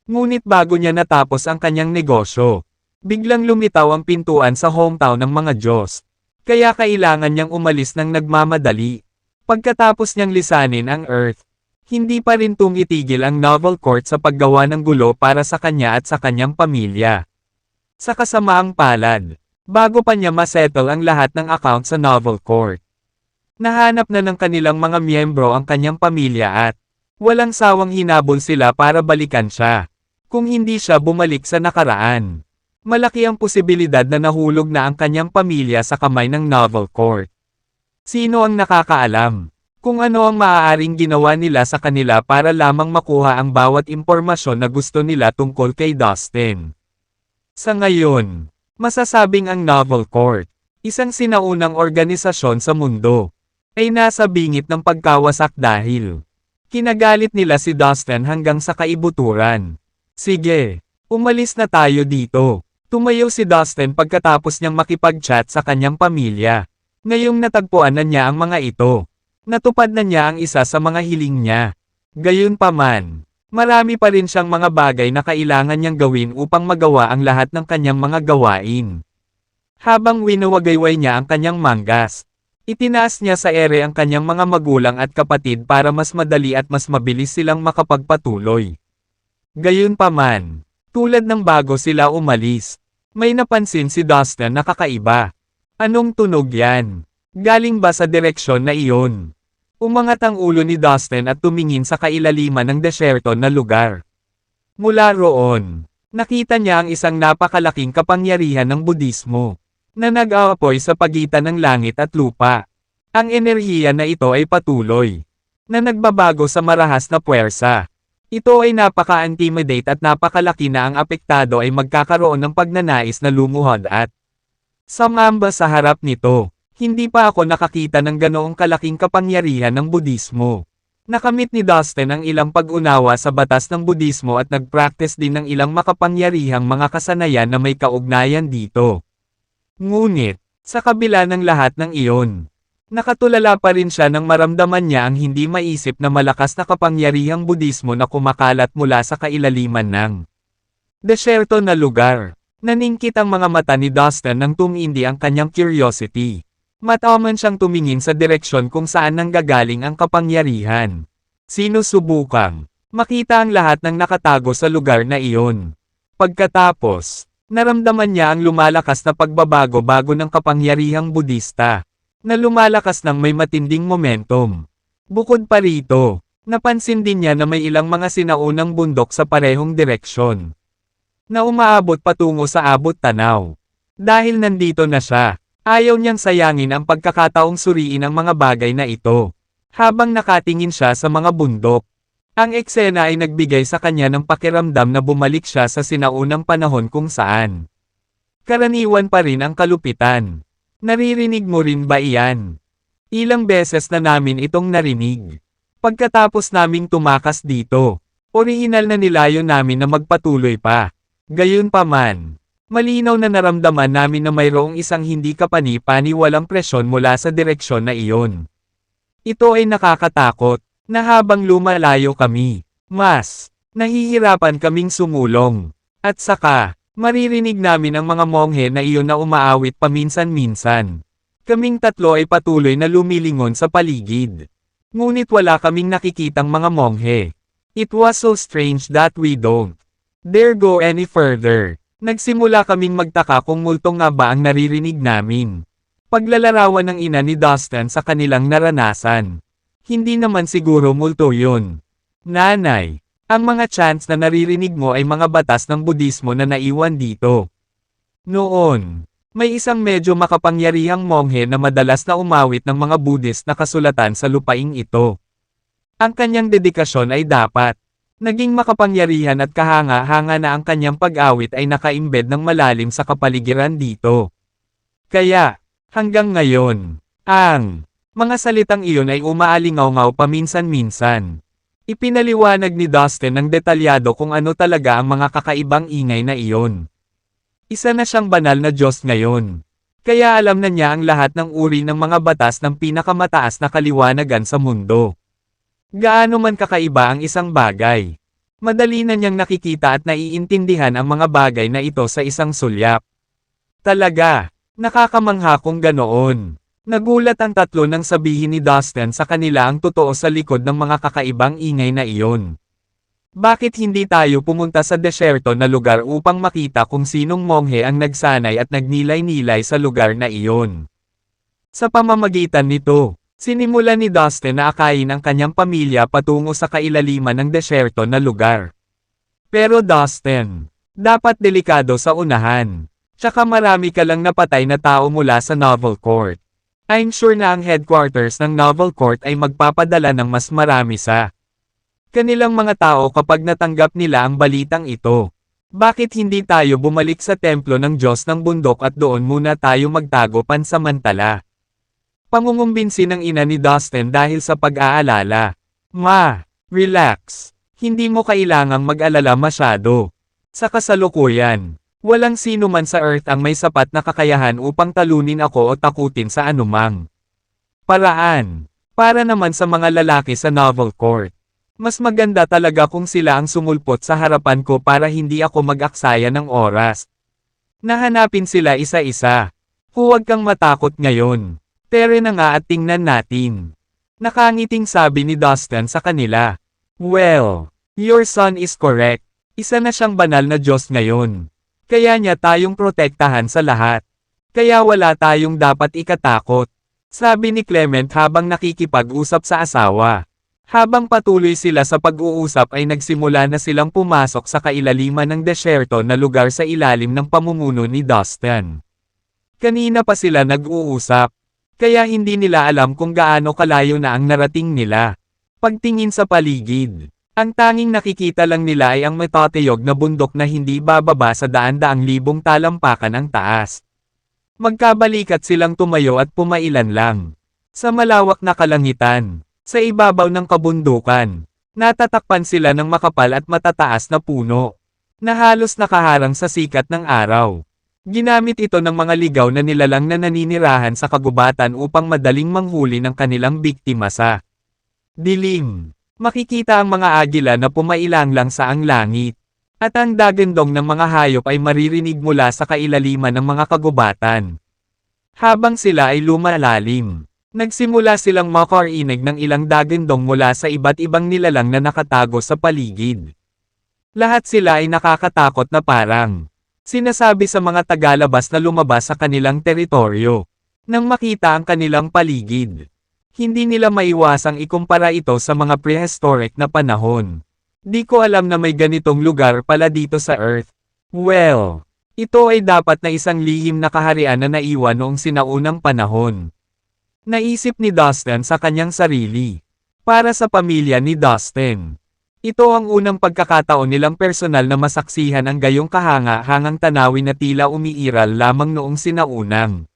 Ngunit bago niya natapos ang kanyang negosyo, biglang lumitaw ang pintuan sa hometown ng mga Diyos. Kaya kailangan niyang umalis ng nagmamadali. Pagkatapos niyang lisanin ang Earth, hindi pa rin tumitigil ang Novel Court sa paggawa ng gulo para sa kanya at sa kanyang pamilya. Sa kasamaang palad, bago pa niya masettle ang lahat ng account sa Novel Court, nahanap na ng kanilang mga miyembro ang kanyang pamilya at walang sawang hinabol sila para balikan siya. Kung hindi siya bumalik sa nakaraan, malaki ang posibilidad na nahulog na ang kanyang pamilya sa kamay ng Novel Court. Sino ang nakakaalam kung ano ang maaaring ginawa nila sa kanila para lamang makuha ang bawat impormasyon na gusto nila tungkol kay Dustin? Sa ngayon, masasabing ang Novel Court, isang sinaunang organisasyon sa mundo, ay nasa bingit ng pagkawasak dahil kinagalit nila si Dustin hanggang sa kaibuturan. Sige, umalis na tayo dito. Tumayo si Dustin pagkatapos niyang makipag-chat sa kanyang pamilya. Ngayong natagpuan na niya ang mga ito, natupad na niya ang isa sa mga hiling niya. Gayunpaman, marami pa rin siyang mga bagay na kailangan niyang gawin upang magawa ang lahat ng kanyang mga gawain. Habang winuwagayway niya ang kanyang manggas, itinaas niya sa ere ang kanyang mga magulang at kapatid para mas madali at mas mabilis silang makapagpatuloy. Gayunpaman, tulad ng bago sila umalis, may napansin si Dustin na kakaiba. Anong tunog yan? Galing ba sa direksyon na iyon? Umangat ang ulo ni Dustin at tumingin sa kailaliman ng desyerto na lugar. Mula roon, nakita niya ang isang napakalaking kapangyarihan ng Budismo, na nag-aapoy sa pagitan ng langit at lupa. Ang enerhiya na ito ay patuloy, na nagbabago sa marahas na puwersa. Ito ay napaka-intimidate at napakalaki na ang apektado ay magkakaroon ng pagnanais na lumuhod at sumamba sa harap nito. Hindi pa ako nakakita ng ganoong kalaking kapangyarihan ng Budismo. Nakamit ni Dustin ang ilang pag-unawa sa batas ng Budismo at nag-practice din ng ilang makapangyarihang mga kasanayan na may kaugnayan dito. Ngunit, sa kabila ng lahat ng iyon, nakatulala pa rin siya nang maramdaman niya ang hindi maisip na malakas na kapangyarihang Budismo na kumakalat mula sa kailaliman ng desyerto na lugar. Naningkit ang mga mata ni Dustin nang tumindi ang kanyang curiosity. Mataman siyang tumingin sa direksyon kung saan nanggagaling ang kapangyarihan. Sinusubukang makita ang lahat ng nakatago sa lugar na iyon. Pagkatapos, naramdaman niya ang lumalakas na pagbabago-bago ng kapangyarihang Budista, na lumalakas ng may matinding momentum. Bukod pa rito, napansin din niya na may ilang mga sinaunang bundok sa parehong direksyon, na umaabot patungo sa abot tanaw. Dahil nandito na siya, ayaw niyang sayangin ang pagkakataong suriin ang mga bagay na ito. Habang nakatingin siya sa mga bundok, ang eksena ay nagbigay sa kanya ng pakiramdam na bumalik siya sa sinaunang panahon kung saan karaniwan pa rin ang kalupitan. Naririnig mo rin ba iyan? Ilang beses na namin itong narinig. Pagkatapos naming tumakas dito, orihinal na nilayo namin na magpatuloy pa. Gayunpaman, malinaw na naramdaman namin na mayroong isang hindi kapani-paniwalang presyon mula sa direksyon na iyon. Ito ay nakakatakot, na habang lumalayo kami, mas nahihirapan kaming sumulong. At saka, maririnig namin ang mga monghe na iyon na umaawit paminsan-minsan. Kaming tatlo ay patuloy na lumilingon sa paligid. Ngunit wala kaming nakikitang mga monghe. It was so strange that we don't dare go any further. Nagsimula kaming magtaka kung multo nga ba ang naririnig namin. Paglalarawan ng ina ni Dustin sa kanilang naranasan. Hindi naman siguro multo yun. Nanay, ang mga chants na naririnig mo ay mga batas ng Budismo na naiwan dito. Noon, may isang medyo makapangyarihang monghe na madalas na umawit ng mga Buddhist na kasulatan sa lupaing ito. Ang kanyang dedikasyon ay dapat naging makapangyarihan at kahanga-hanga na ang kanyang pag-awit ay nakaimbed ng malalim sa kapaligiran dito. Kaya, hanggang ngayon, ang mga salitang iyon ay umaalingaw-ngaw paminsan-minsan. Ipinaliwanag ni Dustin ng detalyado kung ano talaga ang mga kakaibang ingay na iyon. Isa na siyang banal na Diyos ngayon. Kaya alam na niya ang lahat ng uri ng mga batas ng pinakamataas na kaliwanagan sa mundo. Gaano man kakaiba ang isang bagay. Madali na niyang nakikita at naiintindihan ang mga bagay na ito sa isang sulyap. Talaga, nakakamangha kung ganoon. Nagulat ang tatlo nang sabihin ni Dustin sa kanila ang totoo sa likod ng mga kakaibang ingay na iyon. Bakit hindi tayo pumunta sa desyerto na lugar upang makita kung sinong monghe ang nagsanay at nagnilay-nilay sa lugar na iyon? Sa pamamagitan nito, sinimula ni Dustin na akayin ang kanyang pamilya patungo sa kailaliman ng desyerto na lugar. Pero Dustin, dapat delikado sa unahan. Tsaka marami ka lang napatay na tao mula sa Novel Court. I'm sure na ang headquarters ng Novel Court ay magpapadala ng mas marami sa kanilang mga tao kapag natanggap nila ang balitang ito. Bakit hindi tayo bumalik sa templo ng Diyos ng bundok at doon muna tayo magtago pansamantala? Pangungumbinsi ng ina ni Dustin dahil sa pag-aalala. Ma, relax. Hindi mo kailangang mag-alala masyado. Sa kasalukuyan, walang sino man sa Earth ang may sapat na kakayahan upang talunin ako o takutin sa anumang paraan. Para naman sa mga lalaki sa Novel Court. Mas maganda talaga kung sila ang sumulpot sa harapan ko para hindi ako mag-aksaya ng oras. Nahanapin sila isa-isa. Huwag kang matakot ngayon. Tere na nga at tingnan natin. Nakangiting sabi ni Dustin sa kanila. Well, your son is correct. Isa na siyang banal na Diyos ngayon. Kaya niya tayong protektahan sa lahat. Kaya wala tayong dapat ikatakot. Sabi ni Clement habang nakikipag-usap sa asawa. Habang patuloy sila sa pag-uusap ay nagsimula na silang pumasok sa kailaliman ng desyerto na lugar sa ilalim ng pamumuno ni Dustin. Kanina pa sila nag-uusap. Kaya hindi nila alam kung gaano kalayo na ang narating nila. Pagtingin sa paligid, ang tanging nakikita lang nila ay ang matatayog na bundok na hindi bababa sa daan-daang libong talampakan ang taas. Magkabalikat silang tumayo at pumailan lang. Sa malawak na kalangitan. Sa ibabaw ng kabundukan, natatakpan sila ng makapal at matataas na puno, na halos nakaharang sa sikat ng araw. Ginamit ito ng mga ligaw na nilalang na naninirahan sa kagubatan upang madaling manghuli ng kanilang biktima sa dilim. Makikita ang mga agila na pumailang lang sa ang langit, at ang dagandong ng mga hayop ay maririnig mula sa kailaliman ng mga kagubatan. Habang sila ay lumalalim. Nagsimula silang makarinig ng ilang dagandong mula sa iba't ibang nilalang na nakatago sa paligid. Lahat sila ay nakakatakot na parang sinasabi sa mga tagalabas na lumabas sa kanilang teritoryo. Nang makita ang kanilang paligid, hindi nila maiwasang ikumpara ito sa mga prehistoric na panahon. Di ko alam na may ganitong lugar pala dito sa Earth. Well, ito ay dapat na isang lihim na kaharian na naiwan noong sinaunang panahon. Naisip ni Dustin sa kanyang sarili. Para sa pamilya ni Dustin. Ito ang unang pagkakataon nilang personal na masaksihan ang gayong kahanga-hangang tanawin na tila umiiral lamang noong sinaunang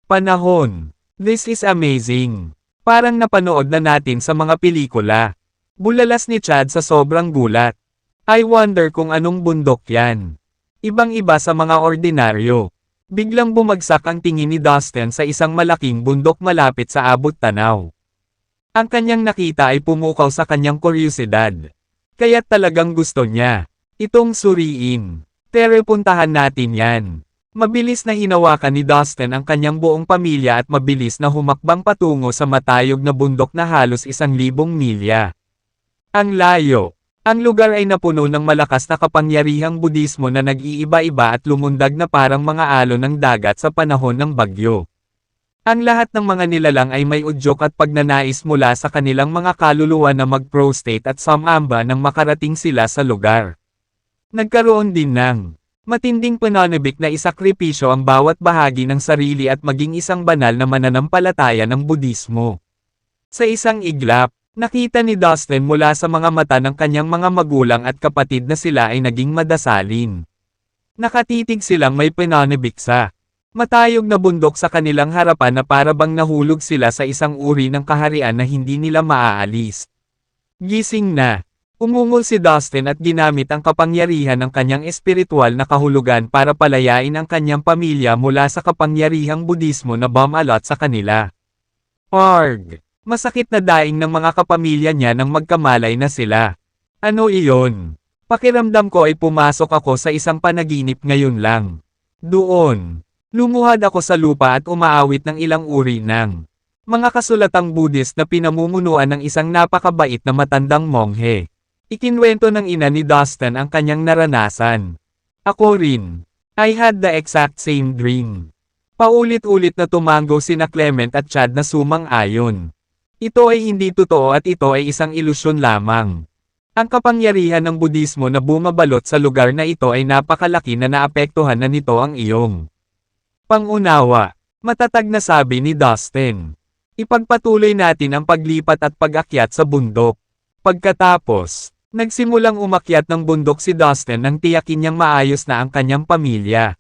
panahon. This is amazing. Parang napanood na natin sa mga pelikula. Bulalas ni Chad sa sobrang gulat. I wonder kung anong bundok yan. Ibang-iba sa mga ordinaryo. Biglang bumagsak ang tingin ni Dustin sa isang malaking bundok malapit sa abot tanaw. Ang kanyang nakita ay pumukaw sa kanyang kuryosidad. Kaya't talagang gusto niya itong suriin. Tere, puntahan natin yan. Mabilis na hinawakan ni Dustin ang kanyang buong pamilya at mabilis na humakbang patungo sa matayog na bundok na halos 1,000 milya. Ang layo. Ang lugar ay napuno ng malakas na kapangyarihang Budismo na nag-iiba-iba at lumundag na parang mga alon ng dagat sa panahon ng bagyo. Ang lahat ng mga nilalang ay may udyok at pagnanais mula sa kanilang mga kaluluwa na mag-prostate at sumamba nang makarating sila sa lugar. Nagkaroon din ng matinding pananabik na isakripisyo ang bawat bahagi ng sarili at maging isang banal na mananampalataya ng Budismo. Sa isang iglap, nakita ni Dustin mula sa mga mata ng kanyang mga magulang at kapatid na sila ay naging madasalin. Nakatitig silang may pananabik sa matayog na bundok sa kanilang harapan na para bang nahulog sila sa isang uri ng kaharian na hindi nila maaalis. Gising na. Umungol si Dustin at ginamit ang kapangyarihan ng kanyang espiritual na kahulugan para palayain ang kanyang pamilya mula sa kapangyarihang Budismo na bumalot sa kanila. Arg! Masakit na daing ng mga kapamilya niya nang magkamalay na sila. Ano iyon? Pakiramdam ko ay pumasok ako sa isang panaginip ngayon lang. Doon. Lumuhad ako sa lupa at umaawit ng ilang uri ng mga kasulatang Buddhist na pinamumunuan ng isang napakabait na matandang monghe. Ikinwento ng ina ni Dustin ang kanyang naranasan. Ako rin. I had the exact same dream. Paulit-ulit na tumango sina Clement at Chad na sumang-ayon. Ito ay hindi totoo at ito ay isang ilusyon lamang. Ang kapangyarihan ng Budismo na bumabalot sa lugar na ito ay napakalaki na naapektuhan na nito ang iyong pangunawa. Matatag na sabi ni Dustin. Ipagpatuloy natin ang paglipat at pag-akyat sa bundok. Pagkatapos, nagsimulang umakyat ng bundok si Dustin nang tiyakin niyang maayos na ang kanyang pamilya.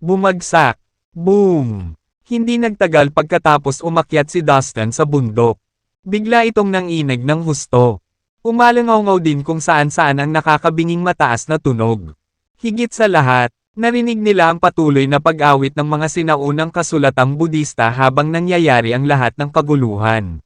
Bumagsak. Boom! Hindi nagtagal pagkatapos umakyat si Dustin sa bundok. Bigla itong nanginig ng husto. Umalangaw-ngaw din kung saan-saan ang nakakabinging mataas na tunog. Higit sa lahat, narinig nila ang patuloy na pag-awit ng mga sinaunang kasulatang Budista habang nangyayari ang lahat ng kaguluhan.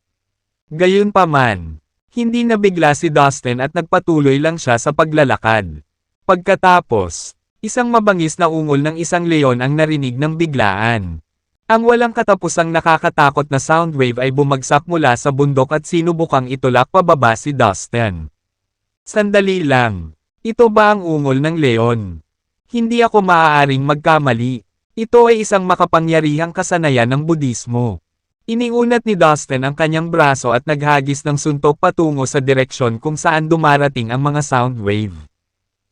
Gayunpaman, hindi nabigla si Dustin at nagpatuloy lang siya sa paglalakad. Pagkatapos, isang mabangis na ungol ng isang leon ang narinig ng biglaan. Ang walang katapusang nakakatakot na sound wave ay bumagsak mula sa bundok at sinubukang itulak pababa si Dustin. Sandali lang. Ito ba ang ungol ng leon? Hindi ako maaaring magkamali. Ito ay isang makapangyarihang kasanayan ng Budismo. Iniunat ni Dustin ang kanyang braso at naghagis ng suntok patungo sa direksyon kung saan dumarating ang mga sound wave.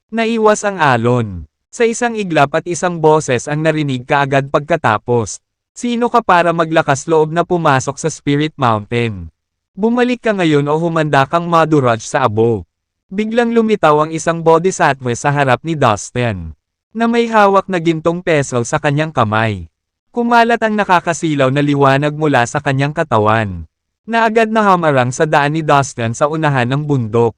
Naiwas ang alon. Sa isang iglap at isang boses ang narinig kaagad pagkatapos. Sino ka para maglakas loob na pumasok sa Spirit Mountain? Bumalik ka ngayon o humanda kang maduraj sa abo. Biglang lumitaw ang isang bodhisattva sa harap ni Dustin, na may hawak na gintong pestle sa kanyang kamay. Kumalat ang nakakasilaw na liwanag mula sa kanyang katawan, na agad na hamarang sa daan ni Dustin sa unahan ng bundok.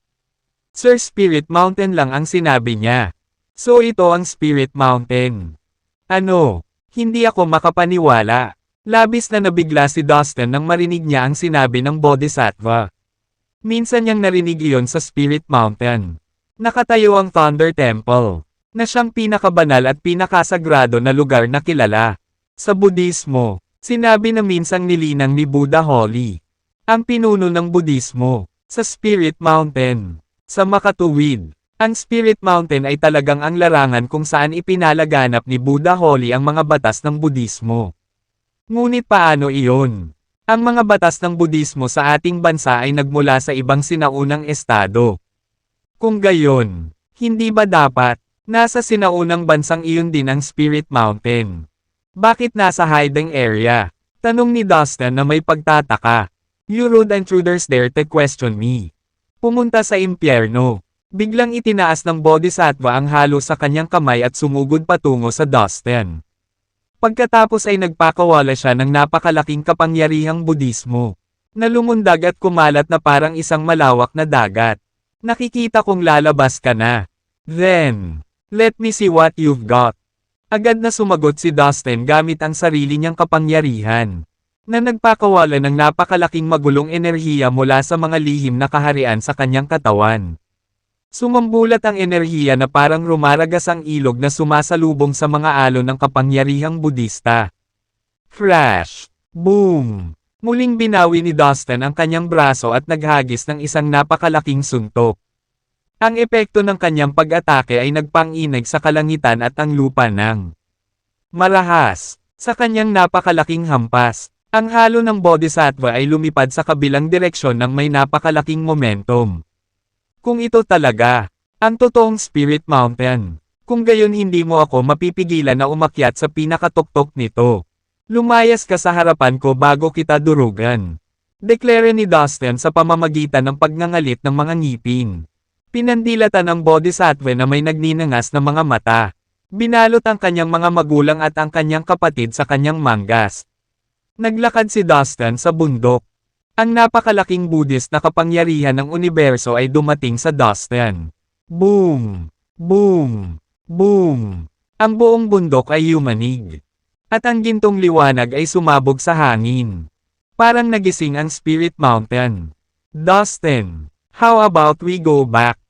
Sir, Spirit Mountain lang ang sinabi niya. So ito ang Spirit Mountain. Ano? Hindi ako makapaniwala. Labis na nabigla si Dustin nang marinig niya ang sinabi ng bodhisattva. Minsan niyang narinig iyon sa Spirit Mountain. Nakatayo ang Thunder Temple, na siyang pinakabanal at pinakasagrado na lugar na kilala. Sa Budismo, sinabi na minsang nilinang ni Buddha Holy, ang pinuno ng Budismo, sa Spirit Mountain. Sa makatuwid, ang Spirit Mountain ay talagang ang larangan kung saan ipinalaganap ni Buddha Holy ang mga batas ng Budismo. Ngunit paano iyon? Ang mga batas ng Budismo sa ating bansa ay nagmula sa ibang sinaunang estado. Kung gayon, hindi ba dapat, nasa sinaunang bansang iyon din ang Spirit Mountain? Bakit nasa hiding area? Tanong ni Dustin na may pagtataka. You rude intruders dare to question me. Pumunta sa impyerno. Biglang itinaas ng bodhisattva ang halo sa kanyang kamay at sumugod patungo sa Dustin. Pagkatapos ay nagpakawala siya ng napakalaking kapangyarihang Budismo, na lumundag at kumalat na parang isang malawak na dagat. Nakikita kong lalabas ka na. Then, let me see what you've got. Agad na sumagot si Dustin gamit ang sarili niyang kapangyarihan, na nagpakawala ng napakalaking magulong enerhiya mula sa mga lihim na kaharian sa kanyang katawan. Sumambulat ang enerhiya na parang rumaragas ang ilog na sumasalubong sa mga alon ng kapangyarihang Budista. Crash! Boom! Muling binawi ni Dustin ang kanyang braso at naghagis ng isang napakalaking suntok. Ang epekto ng kanyang pag-atake ay nagpanginig sa kalangitan at ang lupa ng marahas. Sa kanyang napakalaking hampas, ang halo ng bodhisattva ay lumipad sa kabilang direksyon ng may napakalaking momentum. Kung ito talaga, ang totoong Spirit Mountain, kung gayon hindi mo ako mapipigilan na umakyat sa pinakatuktok nito. Lumayas ka sa harapan ko bago kita durugan. Deklare ni Dustin sa pamamagitan ng pagngangalit ng mga ngipin. Pinandilatan ang bodhisattva na may nagninangas na mga mata. Binalot ang kanyang mga magulang at ang kanyang kapatid sa kanyang manggas. Naglakad si Dustin sa bundok. Ang napakalaking Buddhist na kapangyarihan ng universo ay dumating sa Dustin. Boom! Boom! Boom! Ang buong bundok ay yumanig. At ang gintong liwanag ay sumabog sa hangin. Parang nagising ang Spirit Mountain. Dustin, how about we go back?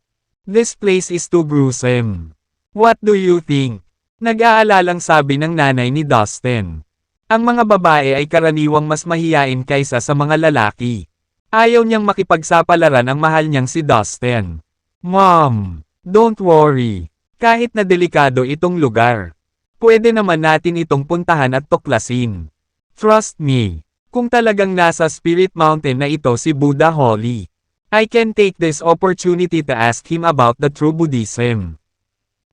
This place is too gruesome. What do you think? Nag-aalalang sabi ng nanay ni Dustin. Ang mga babae ay karaniwang mas mahiyain kaysa sa mga lalaki. Ayaw niyang makipagsapalaran ang mahal niyang si Dustin. Mom, don't worry. Kahit na delikado itong lugar, pwede naman natin itong puntahan at tuklasin. Trust me, kung talagang nasa Spirit Mountain na ito si Buddha Holly, I can take this opportunity to ask him about the true Buddhism.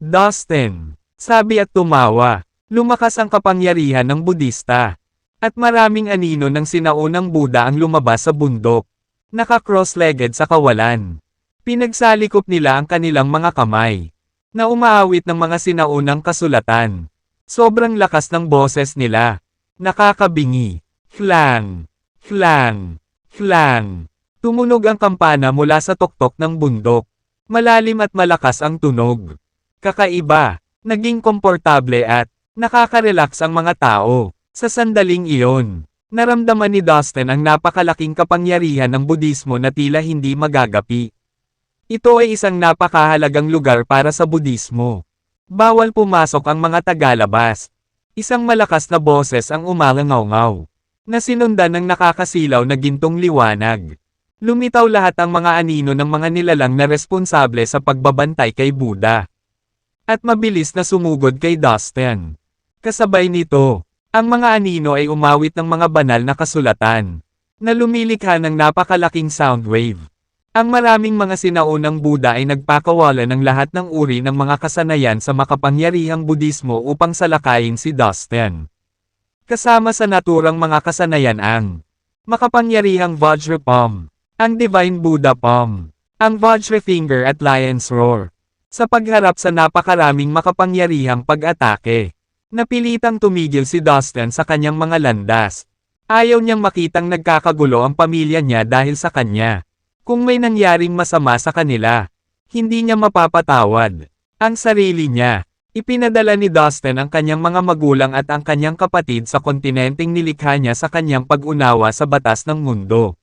Dustin, sabi at tumawa. Lumakas ang kapangyarihan ng Budista. At maraming anino ng sinaunang Buddha ang lumabas sa bundok. Naka-cross-legged sa kawalan. Pinagsalikop nila ang kanilang mga kamay. Na umaawit ng mga sinaunang kasulatan. Sobrang lakas ng boses nila. Nakakabingi. Flang! Flang! Flang! Tumunog ang kampana mula sa tuktok ng bundok. Malalim at malakas ang tunog. Kakaiba. Naging komportable at nakaka-relax ang mga tao. Sa sandaling iyon, naramdaman ni Dustin ang napakalaking kapangyarihan ng Budismo na tila hindi magagapi. Ito ay isang napakahalagang lugar para sa Budismo. Bawal pumasok ang mga tagalabas. Isang malakas na boses ang umalangaw-ngaw, na sinundan ng nakakasilaw na gintong liwanag. Lumitaw lahat ang mga anino ng mga nilalang na responsable sa pagbabantay kay Buddha. At mabilis na sumugod kay Dustin. Kasabay nito, ang mga anino ay umawit ng mga banal na kasulatan, na lumilikha ng napakalaking sound wave. Ang maraming mga sinaunang Buddha ay nagpakawala ng lahat ng uri ng mga kasanayan sa makapangyarihang Budismo upang salakayin si Dustin. Kasama sa naturang mga kasanayan ang makapangyarihang Vajra Palm, ang Divine Buddha Palm, ang Vajra Finger at Lion's Roar. Sa pagharap sa napakaraming makapangyarihang pag-atake, napilitang tumigil si Dustin sa kanyang mga landas. Ayaw niyang makitang nagkakagulo ang pamilya niya dahil sa kanya. Kung may nangyaring masama sa kanila, hindi niya mapapatawad ang sarili niya. Ipinadala ni Dustin ang kanyang mga magulang at ang kanyang kapatid sa kontinenteng nilikha niya sa kanyang pag-unawa sa batas ng mundo.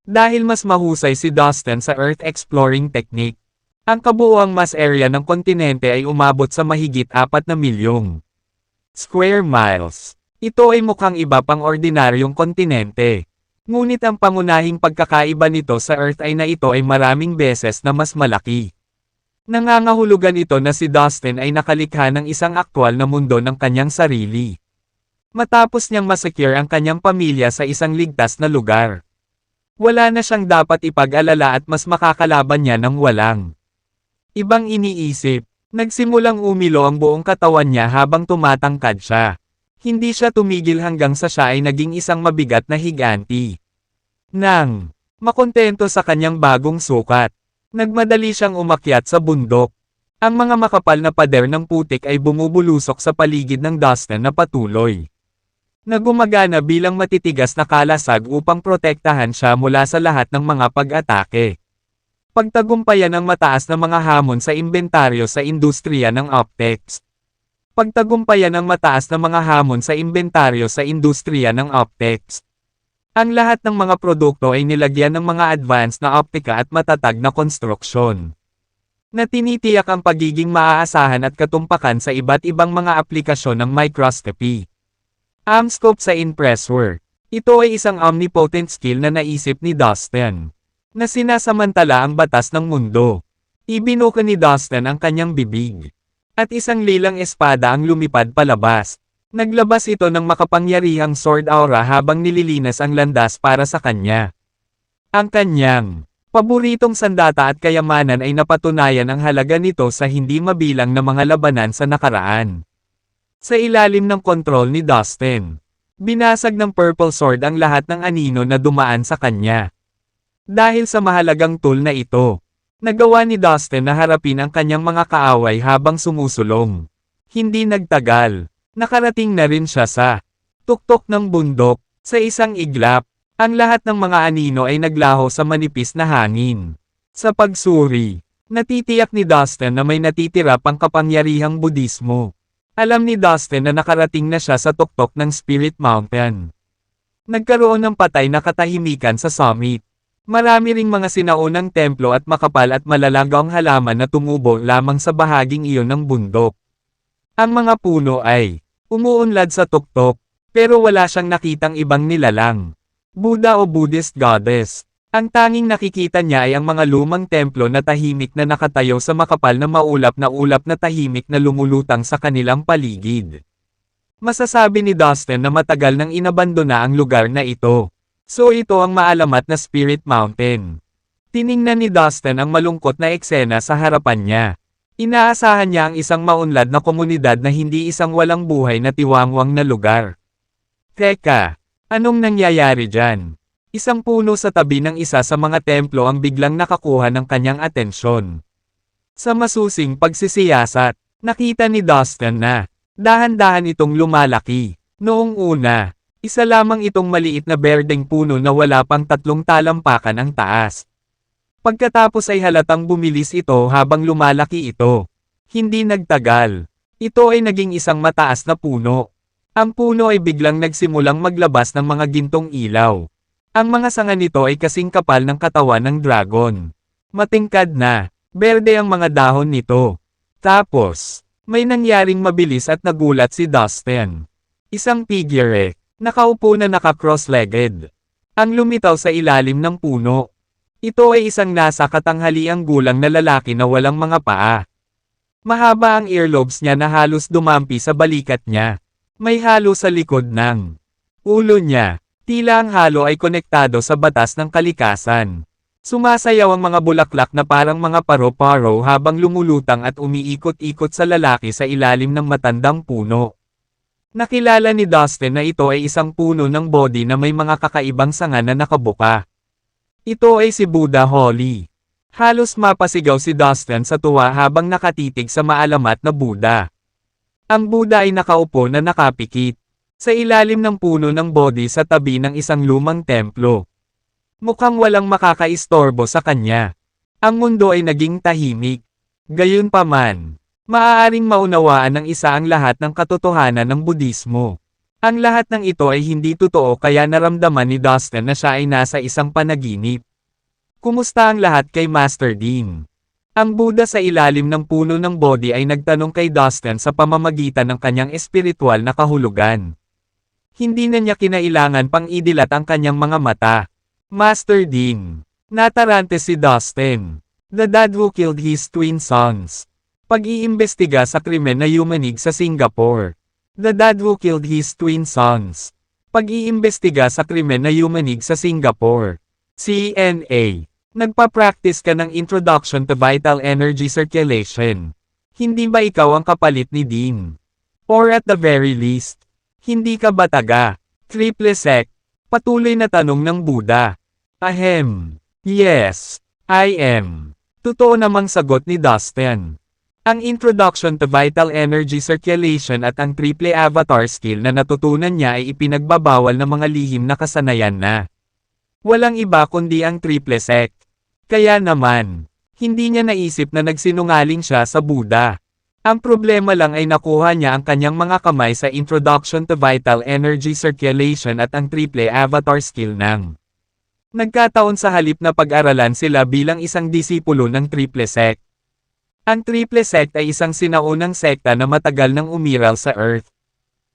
Dahil mas mahusay si Dustin sa Earth exploring technique, ang kabuuang mass area ng kontinente ay umabot sa mahigit 4 na milyong square miles. Ito ay mukhang iba pang ordinaryong kontinente. Ngunit ang pangunahing pagkakaiba nito sa Earth ay na ito ay maraming beses na mas malaki. Nangangahulugan ito na si Dustin ay nakalikha ng isang aktwal na mundo ng kanyang sarili. Matapos niyang masecure ang kanyang pamilya sa isang ligtas na lugar, wala na siyang dapat ipag-alala at mas makakalaban niya ng walang ibang iniisip. Nagsimulang umilo ang buong katawan niya habang tumatangkad siya. Hindi siya tumigil hanggang sa siya ay naging isang mabigat na higanti. Nang makontento sa kanyang bagong sukat, nagmadali siyang umakyat sa bundok. Ang mga makapal na pader ng putik ay bumubulusok sa paligid ng Dustin na patuloy na gumagana bilang matitigas na kalasag upang protektahan siya mula sa lahat ng mga pag-atake. Pagtagumpayan ng mataas na mga hamon sa inventaryo sa industriya ng optics. Pagtagumpayan ng mataas na mga hamon sa inventaryo sa industriya ng optics. Ang lahat ng mga produkto ay nilagyan ng mga advanced na optika at matatag na konstruksyon, na tinitiyak ang pagiging maaasahan at katumpakan sa iba't ibang mga aplikasyon ng microscopy. Amscope sa impressor. Ito ay isang omnipotent skill na naisip ni Dustin, na sinasamantala ang batas ng mundo. Ibinuka ni Dustin ang kanyang bibig, at isang lilang espada ang lumipad palabas. Naglabas ito ng makapangyarihang sword aura habang nililinas ang landas para sa kanya. Ang kanyang paboritong sandata at kayamanan ay napatunayan ang halaga nito sa hindi mabilang na mga labanan sa nakaraan. Sa ilalim ng kontrol ni Dustin, binasag ng Purple Sword ang lahat ng anino na dumaan sa kanya. Dahil sa mahalagang tool na ito, nagawa ni Dustin na harapin ang kanyang mga kaaway habang sumusulong. Hindi nagtagal, nakarating na rin siya sa tuktok ng bundok. Sa isang iglap, Ang lahat ng mga anino ay naglaho sa manipis na hangin. Sa pagsuri, natitiyak ni Dustin na may natitira pang kapangyarihang Budismo. Alam ni Dustin na nakarating na siya sa tuktok ng Spirit Mountain. Nagkaroon ng patay na katahimikan sa summit. Marami ring mga sinaunang templo at makapal at malalagaong halaman na tumubo lamang sa bahaging iyon ng bundok. Ang mga puno ay umuunlad sa tuktok, pero wala siyang nakitang ibang nilalang. Buddha o Buddhist goddess. Ang tanging nakikita niya ay ang mga lumang templo na tahimik na nakatayo sa makapal na ulap na tahimik na lumulutang sa kanilang paligid. Masasabi ni Dustin na matagal nang inabandona ang lugar na ito. So ito ang maalamat na Spirit Mountain. Tiningnan ni Dustin ang malungkot na eksena sa harapan niya. Inaasahan niya ang isang maunlad na komunidad na hindi isang walang buhay na tiwangwang na lugar. Teka, anong nangyayari dyan? Isang puno sa tabi ng isa sa mga templo ang biglang nakakuha ng kanyang atensyon. Sa masusing pagsisiyasat, nakita ni Dustin na dahan-dahan itong lumalaki. Noong una, isa lamang itong maliit na berdeng puno na wala pang 3 talampakan ang taas. Pagkatapos ay halatang bumilis ito habang lumalaki ito. Hindi nagtagal. Ito ay naging isang mataas na puno. Ang puno ay biglang nagsimulang maglabas ng mga gintong ilaw. Ang mga sanga nito ay kasing kapal ng katawan ng dragon. Matingkad na, berde ang mga dahon nito. Tapos, may nangyaring mabilis at nagulat si Dustin. Isang figure, nakaupo na naka-cross-legged. Ang lumitaw sa ilalim ng puno. Ito ay isang nasa katanghaliang gulang na lalaki na walang mga paa. Mahaba ang earlobes niya na halos dumampi sa balikat niya. May halo sa likod ng ulo niya. Tila ang halo ay konektado sa batas ng kalikasan. Sumasayaw ang mga bulaklak na parang mga paro-paro habang lumulutang at umiikot-ikot sa lalaki sa ilalim ng matandang puno. Nakilala ni Dustin na ito ay isang puno ng Bodhi na may mga kakaibang sanga na nakabuka. Ito ay si Buddha Holly. Halos mapasigaw si Dustin sa tuwa habang nakatitig sa maalamat na Buddha. Ang Buddha ay nakaupo na nakapikit sa ilalim ng puno ng Bodhi sa tabi ng isang lumang templo. Mukhang walang makakaistorbo sa kanya. Ang mundo ay naging tahimik. Gayunpaman, maaaring maunawaan ng isa ang lahat ng katotohanan ng Budismo. Ang lahat ng ito ay hindi totoo kaya naramdaman ni Dustin na siya ay nasa isang panaginip. Kumusta ang lahat kay Master Dean? Ang Buddha sa ilalim ng puno ng Bodhi ay nagtanong kay Dustin sa pamamagitan ng kanyang espiritual na kahulugan. Hindi na niya kinailangan pang idilat ang kanyang mga mata. Master Dean. Natarante si Dustin. The dad who killed his twin sons. Pag-iimbestiga sa krimen na yumanig sa Singapore. The dad who killed his twin sons. Pag-iimbestiga sa krimen na yumanig sa Singapore. CNA. Nagpa-practice ka ng Introduction to Vital Energy Circulation. Hindi ba ikaw ang kapalit ni Dean? Or at the very least, hindi ka ba taga Triple Sec? Patuloy na tanong ng Buddha. Ahem. Yes, I am. Totoo namang sagot ni Dustin. Ang Introduction to Vital Energy Circulation at ang Triple Avatar skill na natutunan niya ay ipinagbabawal ng mga lihim na kasanayan na. Walang iba kundi ang Triple Sec. Kaya naman, hindi niya naisip na nagsinungaling siya sa Buddha. Ang problema lang ay nakuha niya ang kanyang mga kamay sa Introduction to Vital Energy Circulation at ang Triple Avatar skill ng. Nagkataon sa halip na pag-aralan sila bilang isang disipulo ng Triple Sect. Ang Triple Sect ay isang sinaunang sekta na matagal nang umiral sa Earth.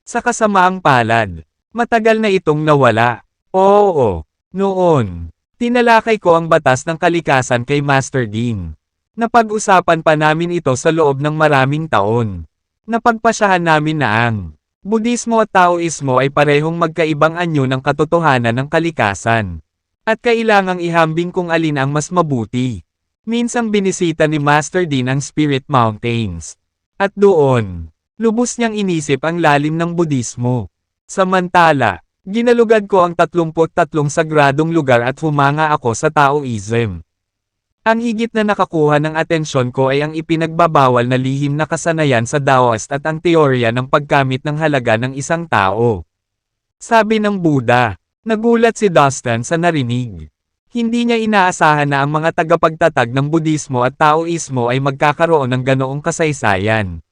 Sa kasamaang palad, matagal na itong nawala. Oo, noon, tinalakay ko ang batas ng kalikasan kay Master Dean. Napag-usapan pa namin ito sa loob ng maraming taon. Napagpasyahan namin na ang Budismo at Taoismo ay parehong magkaibang anyo ng katotohanan ng kalikasan. At kailangang ihambing kung alin ang mas mabuti. Minsang binisita ni Master Dean ang Spirit Mountains. At doon, lubos niyang inisip ang lalim ng Budismo. Samantala, ginalugad ko ang 33 sagradong lugar at humanga ako sa Taoism. Ang higit na nakakuha ng atensyon ko ay ang ipinagbabawal na lihim na kasanayan sa Taoist at ang teorya ng pagkamit ng halaga ng isang tao. Sabi ng Buddha, Nagulat si Dustin sa narinig. Hindi niya inaasahan na ang mga tagapagtatag ng Budismo at Taoismo ay magkakaroon ng ganoong kasaysayan.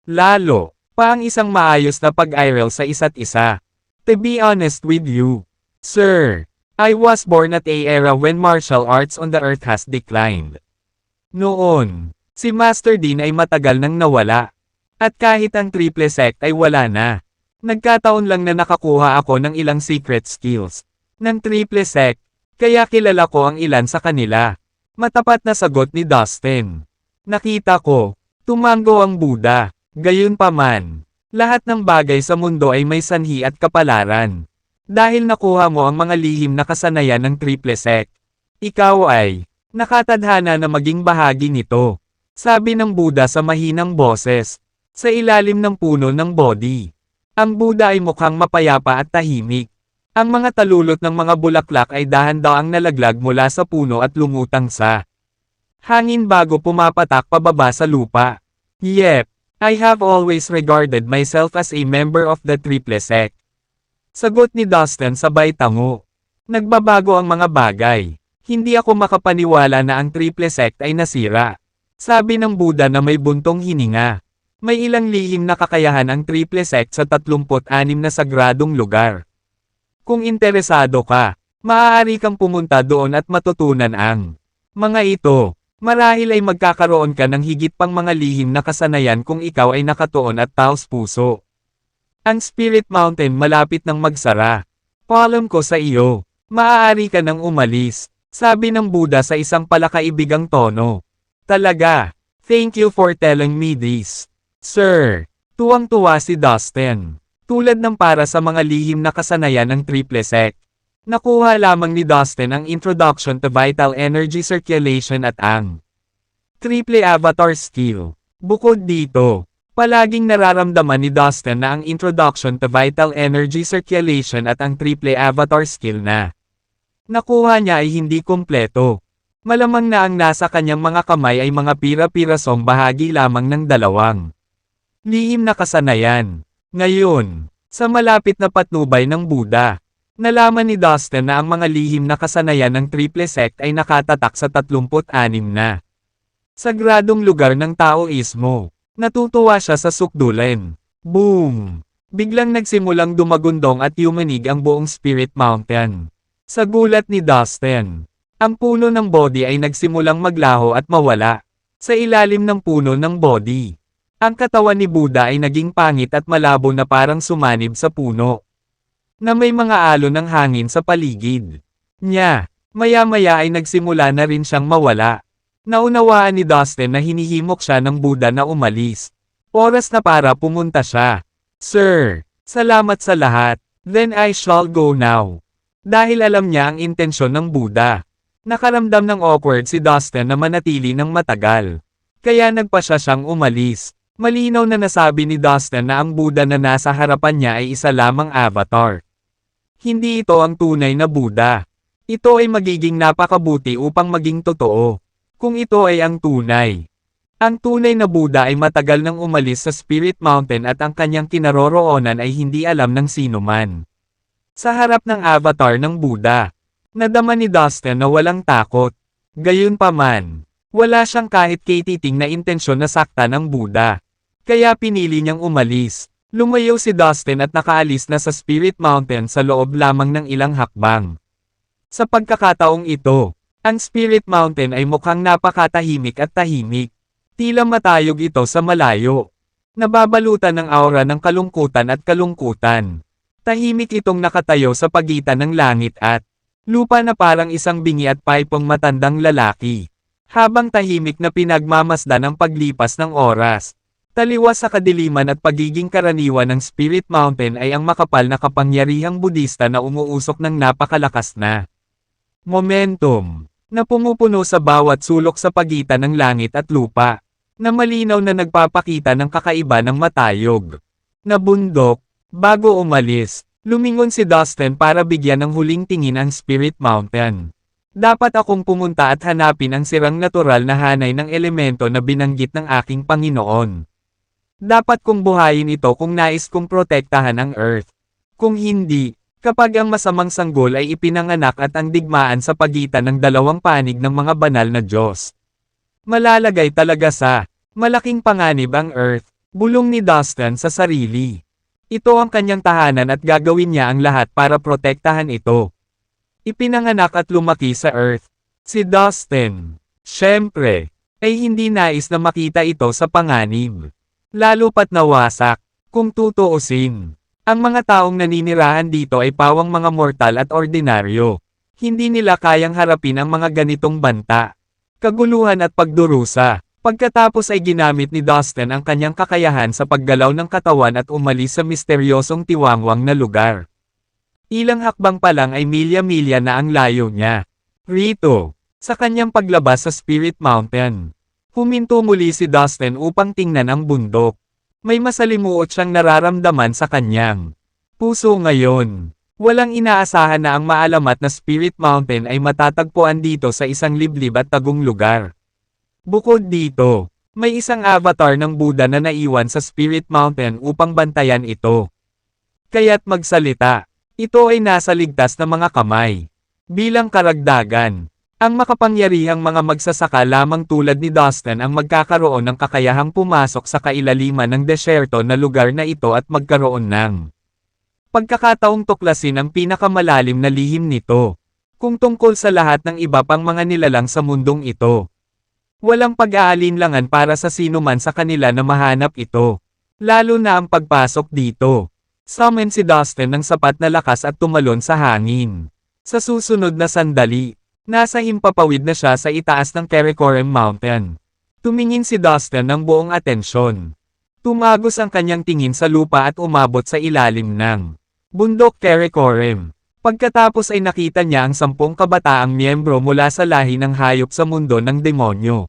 Lalo pa ang isang maayos na pag-aral sa isa't isa. To be honest with you, sir, I was born at a era when martial arts on the earth has declined. Noon, si Master Dean ay matagal nang nawala. At kahit ang triple sect ay wala na. Nagkataon lang na nakakuha ako ng ilang secret skills ng triple sect, kaya kilala ko ang ilan sa kanila. Matapat na sagot ni Dustin. Nakita ko, tumango ang Buddha. Gayunpaman, lahat ng bagay sa mundo ay may sanhi at kapalaran. Dahil nakuha mo ang mga lihim na kasanayan ng triple sect, ikaw ay nakatadhana na maging bahagi nito. Sabi ng Buddha sa mahinang boses. Sa ilalim ng puno ng Bodhi. Ang Buddha ay mukhang mapayapa at tahimik. Ang mga talulot ng mga bulaklak ay dahan-daang nalaglag mula sa puno at lumutang sa hangin bago pumapatak pababa sa lupa. Yep, I have always regarded myself as a member of the triple sect. Sagot ni Dustin sabay tango. Nagbabago ang mga bagay. Hindi ako makapaniwala na ang triple sect ay nasira. Sabi ng Buddha na may buntong hininga. May ilang lihim na kakayahan ang triple sect sa 36 na sagradong lugar. Kung interesado ka, maaari kang pumunta doon at matutunan ang mga ito. Marahil ay magkakaroon ka ng higit pang mga lihim na kasanayan kung ikaw ay nakatuon at taos puso. Ang Spirit Mountain malapit nang magsara. Paalam ko sa iyo, maaari ka nang umalis, sabi ng Buddha sa isang palakaibigang tono. Talaga, thank you for telling me this. Sir, tuwang-tuwa si Dustin. Tulad ng para sa mga lihim na kasanayan ng triple sect. Nakuha lamang ni Dustin ang Introduction to Vital Energy Circulation at ang Triple Avatar Skill. Bukod dito, palaging nararamdaman ni Dustin na ang Introduction to Vital Energy Circulation at ang Triple Avatar Skill na nakuha niya ay hindi kumpleto. Malamang na ang nasa kanyang mga kamay ay mga pira-pirasong bahagi lamang ng dalawang lihim na kasanayan. Ngayon, sa malapit na patnubay ng Buddha, nalaman ni Dustin na ang mga lihim na kasanayan ng triple sect ay nakatatak sa 36 na sagradong lugar ng Taoismo. Natutuwa siya sa sukdulan. Boom! Biglang nagsimulang dumagundong at yumanig ang buong Spirit Mountain. Sa gulat ni Dustin, ang puno ng Bodhi ay nagsimulang maglaho at mawala. Sa ilalim ng puno ng Bodhi, ang katawan ni Buddha ay naging pangit at malabo na parang sumanib sa puno, na may mga alon ng hangin sa paligid niya. Maya-maya ay nagsimula na rin siyang mawala. Naunawaan ni Dustin na hinihimok siya ng Buddha na umalis. Oras na para pumunta siya. Sir, salamat sa lahat. Then I shall go now. Dahil alam niya ang intensyon ng Buddha. Nakaramdam ng awkward si Dustin na manatili ng matagal. Kaya nagpa siya siyang umalis. Malinaw na nasabi ni Dustin na ang Buddha na nasa harapan niya ay isa lamang avatar. Hindi ito ang tunay na Buddha. Ito ay magiging napakabuti upang maging totoo. Kung ito ay ang tunay. Ang tunay na Buddha ay matagal nang umalis sa Spirit Mountain at ang kanyang kinaroroonan ay hindi alam ng sino man. Sa harap ng avatar ng Buddha, nadama ni Dustin na walang takot. Gayunpaman, wala siyang kahit katiting na intensyon na saktan ng Buddha. Kaya pinili niyang umalis. Lumayo si Dustin at nakaalis na sa Spirit Mountain sa loob lamang ng ilang hakbang. Sa pagkakataong ito, ang Spirit Mountain ay mukhang napakatahimik at tahimik. Tila matayog ito sa malayo. Nababalutan ng aura ng kalungkutan at kalungkutan. Tahimik itong nakatayo sa pagitan ng langit at lupa na parang isang bingi at paipong matandang lalaki. Habang tahimik na pinagmamasdan ang paglipas ng oras. Taliwas sa kadiliman at pagiging karaniwan ng Spirit Mountain ay ang makapal na kapangyarihang Budista na umuusok ng napakalakas na momentum, na pumupuno sa bawat sulok sa pagitan ng langit at lupa, na malinaw na nagpapakita ng kakaiba ng matayog na bundok. Bago umalis, lumingon si Dustin para bigyan ng huling tingin ang Spirit Mountain. Dapat akong pumunta at hanapin ang sirang natural na hanay ng elemento na binanggit ng aking Panginoon. Dapat kong buhayin ito kung nais kong protektahan ang Earth. Kung hindi, Kapag ang masamang sanggol ay ipinanganak at ang digmaan sa pagitan ng dalawang panig ng mga banal na Diyos, malalagay talaga sa malaking panganib ang Earth, bulong ni Dustin sa sarili. Ito ang kanyang tahanan at gagawin niya ang lahat para protektahan ito. Ipinanganak at lumaki sa Earth. Si Dustin, syempre, ay hindi nais na makita ito sa panganib. Lalo pat nawasak, kung tutuusin. Ang mga taong naninirahan dito ay pawang mga mortal at ordinaryo. Hindi nila kayang harapin ang mga ganitong banta, kaguluhan at pagdurusa. Pagkatapos ay ginamit ni Dustin ang kanyang kakayahan sa paggalaw ng katawan at umalis sa misteryosong tiwangwang na lugar. Ilang hakbang pa lang ay milya-milya na ang layo niya. Rito, sa kanyang paglabas sa Spirit Mountain, huminto muli si Dustin upang tingnan ang bundok. May masalimuot siyang nararamdaman sa kanyang puso ngayon. Walang inaasahan na ang maalamat na Spirit Mountain ay matatagpuan dito sa isang liblib at tagong lugar. Bukod dito, may isang avatar ng Buddha na naiwan sa Spirit Mountain upang bantayan ito. Kaya't magsalita, ito ay nasa ligtas na mga kamay. Bilang karagdagan, ang makapangyarihang mga magsasaka lamang tulad ni Dustin ang magkakaroon ng kakayahang pumasok sa kailaliman ng desyerto na lugar na ito at magkaroon ng pagkakataong tuklasin ang pinakamalalim na lihim nito, kung tungkol sa lahat ng iba pang mga nilalang sa mundong ito. Walang pag-aalinlangan para sa sino man sa kanila na mahanap ito, lalo na ang pagpasok dito. Summon si Dustin ng sapat na lakas at tumalon sa hangin. Sa susunod na sandali, nasa himpapawid na siya sa itaas ng Karakoram Mountain. Tumingin si Dustin ng buong atensyon. Tumagos ang kanyang tingin sa lupa at umabot sa ilalim ng bundok Karakoram. Pagkatapos ay nakita niya ang 10 kabataang miyembro mula sa lahi ng hayop sa mundo ng demonyo.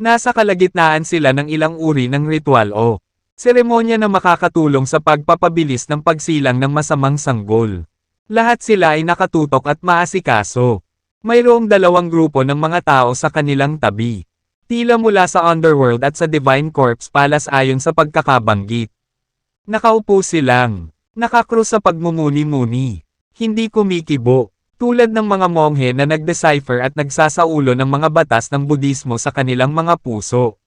Nasa kalagitnaan sila ng ilang uri ng ritual o seremonya na makakatulong sa pagpapabilis ng pagsilang ng masamang sanggol. Lahat sila ay nakatutok at maasikaso. Mayroong 2 grupo ng mga tao sa kanilang tabi. Tila mula sa Underworld at sa Divine Corpse Palace ayon sa pagkakabanggit. Nakaupo silang nakakrus sa pagmumuni-muni. Hindi kumikibo, tulad ng mga monghe na nagdecipher at nagsasaulo ng mga batas ng Budismo sa kanilang mga puso.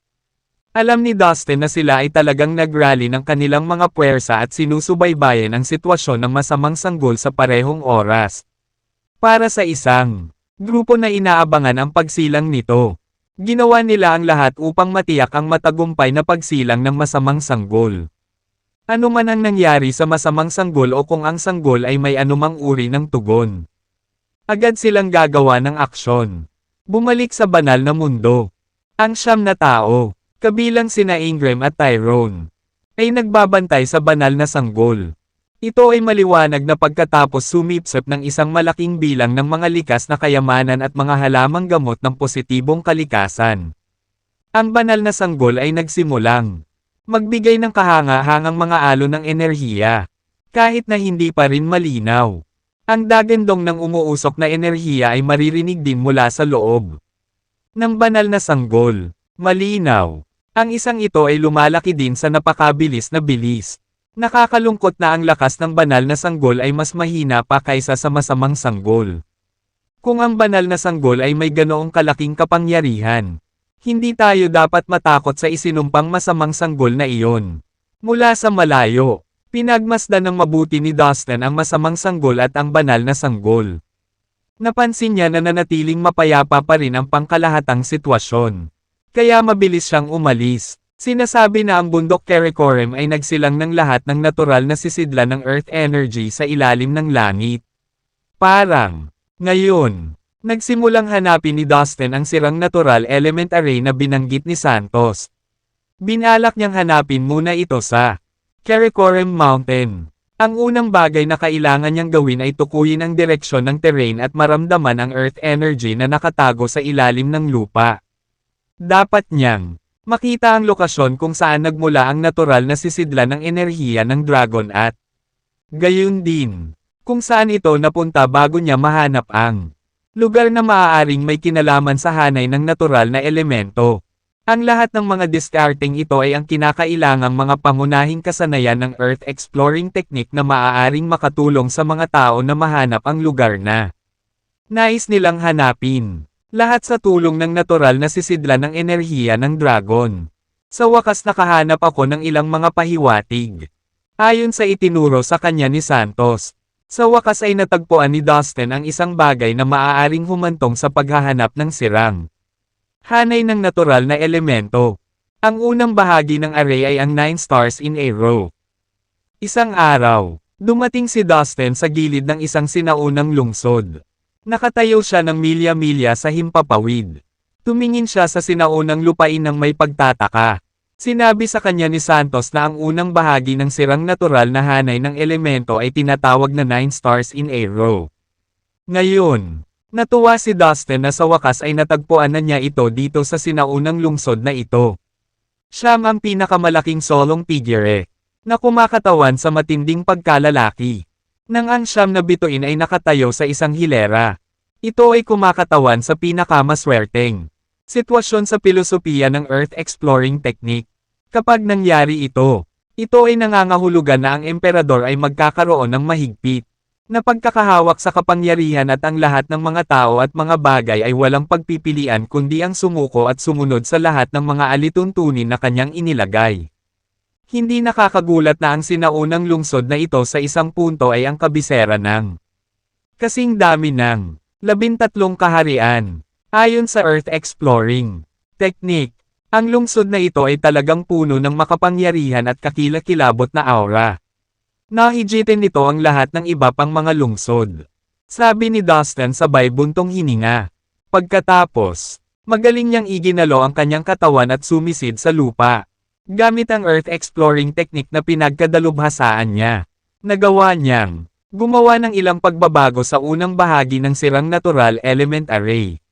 Alam ni Dustin na sila ay talagang nagrally ng kanilang mga puwersa at sinusubaybayan ang sitwasyon ng masamang sanggol sa parehong oras. Para sa isang grupo na inaabangan ang pagsilang nito, ginawa nila ang lahat upang matiyak ang matagumpay na pagsilang ng masamang sanggol. Ano man ang nangyari sa masamang sanggol o kung ang sanggol ay may anumang uri ng tugon, agad silang gagawa ng aksyon. Bumalik sa banal na mundo. Ang 9 na tao, kabilang sina Ingram at Tyrone, ay nagbabantay sa banal na sanggol. Ito ay maliwanag na pagkatapos sumipsip ng isang malaking bilang ng mga likas na kayamanan at mga halamang gamot ng positibong kalikasan. Ang banal na sanggol ay nagsimulang magbigay ng kahanga-hangang mga alon ng enerhiya, kahit na hindi pa rin malinaw. Ang dagandong ng umuusok na enerhiya ay maririnig din mula sa loob ng banal na sanggol. Malinaw. Ang isang ito ay lumalaki din sa napakabilis na bilis. Nakakalungkot na ang lakas ng banal na sanggol ay mas mahina pa kaysa sa masamang sanggol. Kung ang banal na sanggol ay may ganoong kalaking kapangyarihan, hindi tayo dapat matakot sa isinumpang masamang sanggol na iyon. Mula sa malayo, pinagmasdan ng mabuti ni Dustin ang masamang sanggol at ang banal na sanggol. Napansin niya na nanatiling mapayapa pa rin ang pangkalahatang sitwasyon. Kaya mabilis siyang umalis. Sinasabi na ang bundok Karakoram ay nagsilang ng lahat ng natural na sisidla ng Earth energy sa ilalim ng langit. Parang, ngayon, nagsimulang hanapin ni Dustin ang sirang natural element array na binanggit ni Santos. Binalak niyang hanapin muna ito sa Karakoram Mountain. Ang unang bagay na kailangan niyang gawin ay tukuyin ang direksyon ng terrain at maramdaman ang Earth energy na nakatago sa ilalim ng lupa. Dapat niyang makita ang lokasyon kung saan nagmula ang natural na sisidla ng enerhiya ng dragon at gayon din, kung saan ito napunta bago niya mahanap ang lugar na maaaring may kinalaman sa hanay ng natural na elemento. Ang lahat ng mga discarding ito ay ang kinakailangang mga pangunahing kasanayan ng Earth exploring technique na maaaring makatulong sa mga tao na mahanap ang lugar na nais nilang hanapin. Lahat sa tulong ng natural na sisidlan ng enerhiya ng dragon. Sa wakas nakahanap ako ng ilang mga pahiwatig. Ayon sa itinuro sa kanya ni Santos. Sa wakas ay natagpuan ni Dustin ang isang bagay na maaaring humantong sa paghahanap ng sirang hanay ng natural na elemento. Ang unang bahagi ng array ay ang 9 stars in a row. Isang araw, dumating si Dustin sa gilid ng isang sinaunang lungsod. Nakatayo siya ng milya-milya sa himpapawid. Tumingin siya sa sinaunang lupain ng may pagtataka. Sinabi sa kanya ni Santos na ang unang bahagi ng sirang natural na hanay ng elemento ay tinatawag na 9 stars in a row. Ngayon, natuwa si Dustin na sa wakas ay natagpuan na niya ito dito sa sinaunang lungsod na ito. Siyam ang pinakamalaking solong figure na kumakatawan sa matinding pagkalalaki. Nang ang siyam na bituin ay nakatayo sa isang hilera. Ito ay kumakatawan sa pinakamaswerteng sitwasyon sa pilosopiya ng Earth exploring technique. Kapag nangyari ito ay nangangahulugan na ang emperador ay magkakaroon ng mahigpit na pagkakahawak sa kapangyarihan at ang lahat ng mga tao at mga bagay ay walang pagpipilian kundi ang sumuko at sumunod sa lahat ng mga alituntunin na kanyang inilagay. Hindi nakakagulat na ang sinaunang lungsod na ito sa isang punto ay ang kabisera ng kasing dami ng 13 kaharian. Ayon sa Earth exploring technique, ang lungsod na ito ay talagang puno ng makapangyarihan at kakilakilabot na aura. Nahigitin nito ang lahat ng iba pang mga lungsod. Sabi ni Dustin sabay buntong hininga. Pagkatapos, magaling niyang iginalo ang kanyang katawan at sumisid sa lupa. Gamit ang Earth exploring technique na pinagkadalubhasaan niya. Nagawa niyang gumawa ng ilang pagbabago sa unang bahagi ng sirang natural element array.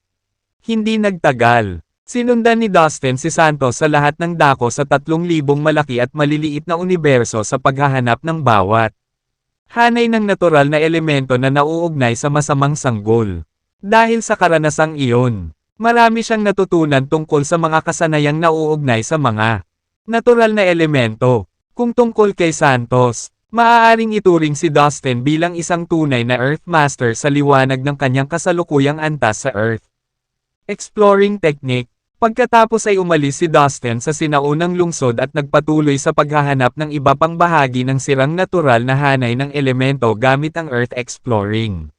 Hindi nagtagal. Sinundan ni Dustin si Santos sa lahat ng dako sa 3,000 malaki at maliliit na universo sa paghahanap ng bawat hanay ng natural na elemento na nauugnay sa masamang sanggol. Dahil sa karanasang iyon, marami siyang natutunan tungkol sa mga kasanayang nauugnay sa mga natural na elemento. Kung tungkol kay Santos, maaaring ituring si Dustin bilang isang tunay na Earth Master sa liwanag ng kanyang kasalukuyang antas sa Earth exploring technique. Pagkatapos ay umalis si Dustin sa sinaunang lungsod at nagpatuloy sa paghahanap ng iba pang bahagi ng sirang natural na hanay ng elemento gamit ang Earth exploring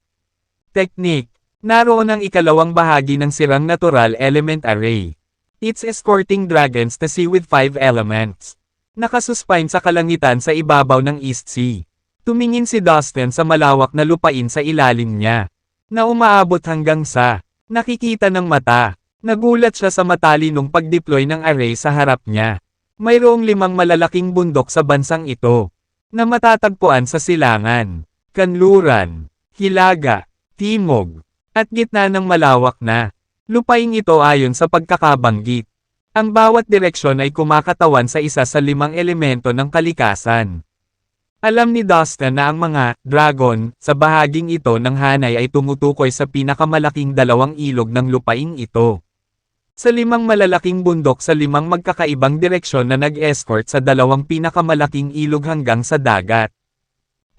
technique. Naroon ang ikalawang bahagi ng sirang natural element array. It's escorting dragons to sea with 5 elements. Nakasuspine sa kalangitan sa ibabaw ng East Sea. Tumingin si Dustin sa malawak na lupain sa ilalim niya, na umaabot hanggang sa nakikita ng mata. Nagulat siya sa matalinong pag-deploy ng array sa harap niya. Mayroong 5 malalaking bundok sa bansang ito, na matatagpuan sa silangan, kanluran, hilaga, timog, at gitna ng malawak na lupain ito ayon sa pagkakabanggit. Ang bawat direksyon ay kumakatawan sa isa sa 5 elemento ng kalikasan. Alam ni Dustin na ang mga dragon sa bahaging ito ng hanay ay tumutukoy sa pinakamalaking 2 ilog ng lupaing ito. Sa 5 malalaking bundok sa 5 magkakaibang direksyon na nag-escort sa 2 pinakamalaking ilog hanggang sa dagat.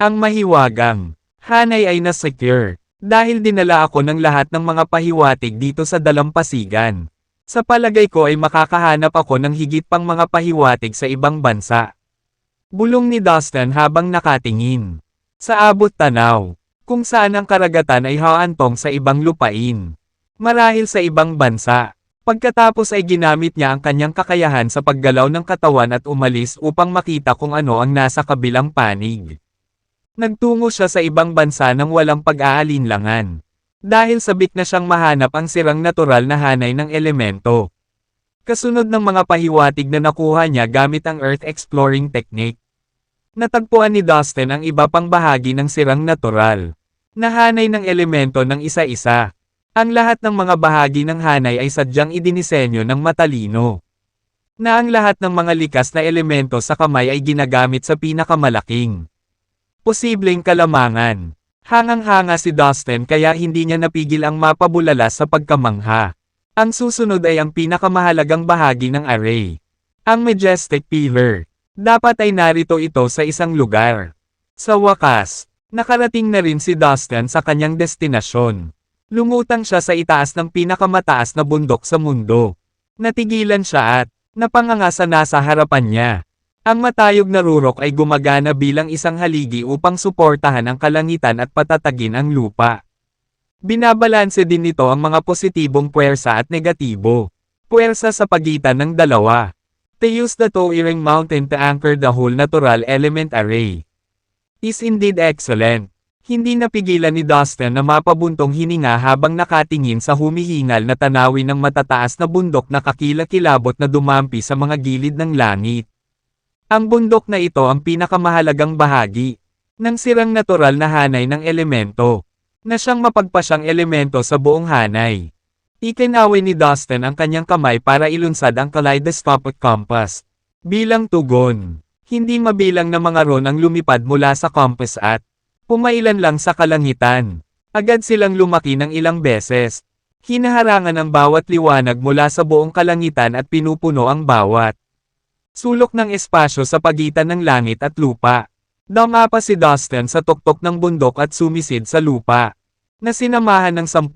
Ang mahiwagang hanay ay na-secure, dahil dinala ako ng lahat ng mga pahiwatig dito sa dalampasigan. Sa palagay ko ay makakahanap ako ng higit pang mga pahiwatig sa ibang bansa. Bulong ni Dustin habang nakatingin sa abot tanaw, kung saan ang karagatan ay haantong sa ibang lupain. Marahil sa ibang bansa. Pagkatapos ay ginamit niya ang kanyang kakayahan sa paggalaw ng katawan at umalis upang makita kung ano ang nasa kabilang panig. Nagtungo siya sa ibang bansa nang walang pag-aalinlangan. Dahil sabik na siyang mahanap ang sirang natural na hanay ng elemento. Kasunod ng mga pahiwatig na nakuha niya gamit ang Earth exploring technique. Natagpuan ni Dustin ang iba pang bahagi ng sirang natural na hanay ng elemento ng isa-isa. Ang lahat ng mga bahagi ng hanay ay sadyang idinisenyo ng matalino. Na ang lahat ng mga likas na elemento sa kamay ay ginagamit sa pinakamalaking posibleng kalamangan. Hangang-hanga si Dustin kaya hindi niya napigil ang mapabulala sa pagkamangha. Ang susunod ay ang pinakamahalagang bahagi ng array. Ang majestic pillar. Dapat ay narito ito sa isang lugar. Sa wakas, nakarating na rin si Dustin sa kanyang destinasyon. Lumutang siya sa itaas ng pinakamataas na bundok sa mundo. Natigilan siya at napanganga sa nasa harapan niya. Ang matayog na rurok ay gumagana bilang isang haligi upang suportahan ang kalangitan at patatagin ang lupa. Binabalanse din nito ang mga positibong puwersa at negatibo. Puwersa sa pagitan ng dalawa. They use the towering mountain to anchor the whole natural element array. Is indeed excellent. Hindi napigilan ni Dustin na mapabuntong hininga habang nakatingin sa humihingal na tanawin ng matataas na bundok na kakilakilabot na dumampi sa mga gilid ng langit. Ang bundok na ito ang pinakamahalagang bahagi ng sirang natural na hanay ng elemento, na siyang mapagpasyang elemento sa buong hanay. Ikinaway ni Dustin ang kanyang kamay para ilunsad ang kaleidoscopic compass. Bilang tugon, hindi mabilang na mga ron ang lumipad mula sa compass at pumailan lang sa kalangitan. Agad silang lumaki ng ilang beses. Hinaharangan ang bawat liwanag mula sa buong kalangitan at pinupuno ang bawat sulok ng espasyo sa pagitan ng langit at lupa. Dumapa si Dustin sa tuktok ng bundok at sumisid sa lupa, na sinamahan ng 10,000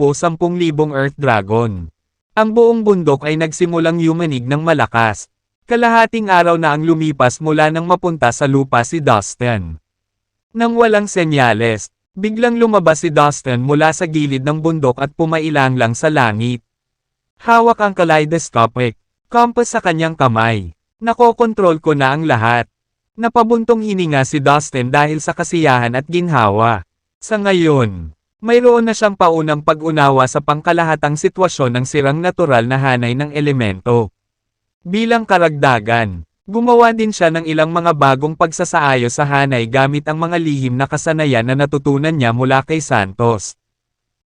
Earth Dragon. Ang buong bundok ay nagsimulang yumanig ng malakas. Kalahating araw na ang lumipas mula nang mapunta sa lupa si Dustin. Nang walang senyales, biglang lumabas si Dustin mula sa gilid ng bundok at pumailang lang sa langit. Hawak ang kaleidoscopic compass sa kanyang kamay. Nakokontrol ko na ang lahat. Napabuntong hininga si Dustin dahil sa kasiyahan at ginhawa. Sa ngayon, mayroon na siyang paunang pag-unawa sa pangkalahatang sitwasyon ng sirang natural na hanay ng elemento. Bilang karagdagan, gumawa din siya ng ilang mga bagong pagsasaayos sa hanay gamit ang mga lihim na kasanayan na natutunan niya mula kay Santos.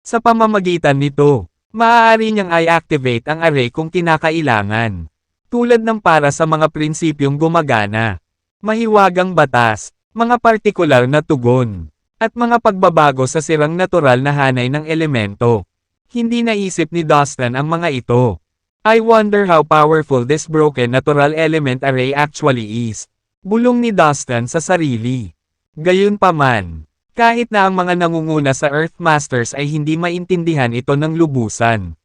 Sa pamamagitan nito, maaari niyang i-activate ang array kung kinakailangan. Tulad ng para sa mga prinsipyong gumagana, mahiwagang batas, mga partikular na tugon, at mga pagbabago sa sirang natural na hanay ng elemento. Hindi naisip ni Dustin ang mga ito. I wonder how powerful this broken natural element array actually is. Bulong ni Dustin sa sarili. Gayunpaman, kahit na ang mga nangunguna sa Earth Masters ay hindi maintindihan ito ng lubusan.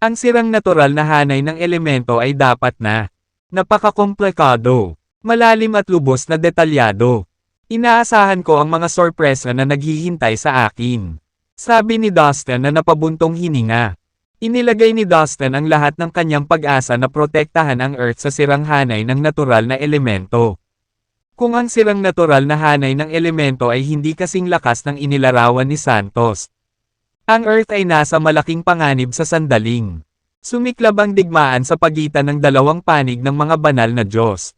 Ang sirang natural na hanay ng elemento ay dapat na napakakomplikado, malalim at lubos na detalyado. Inaasahan ko ang mga sorpresa na naghihintay sa akin. Sabi ni Dustin na napabuntong hininga. Inilagay ni Dustin ang lahat ng kanyang pag-asa na protektahan ang Earth sa sirang hanay ng natural na elemento. Kung ang sirang natural na hanay ng elemento ay hindi kasing lakas ng inilarawan ni Santos, ang Earth ay nasa malaking panganib sa sandaling. Sumiklab ang digmaan sa pagitan ng dalawang panig ng mga banal na Diyos.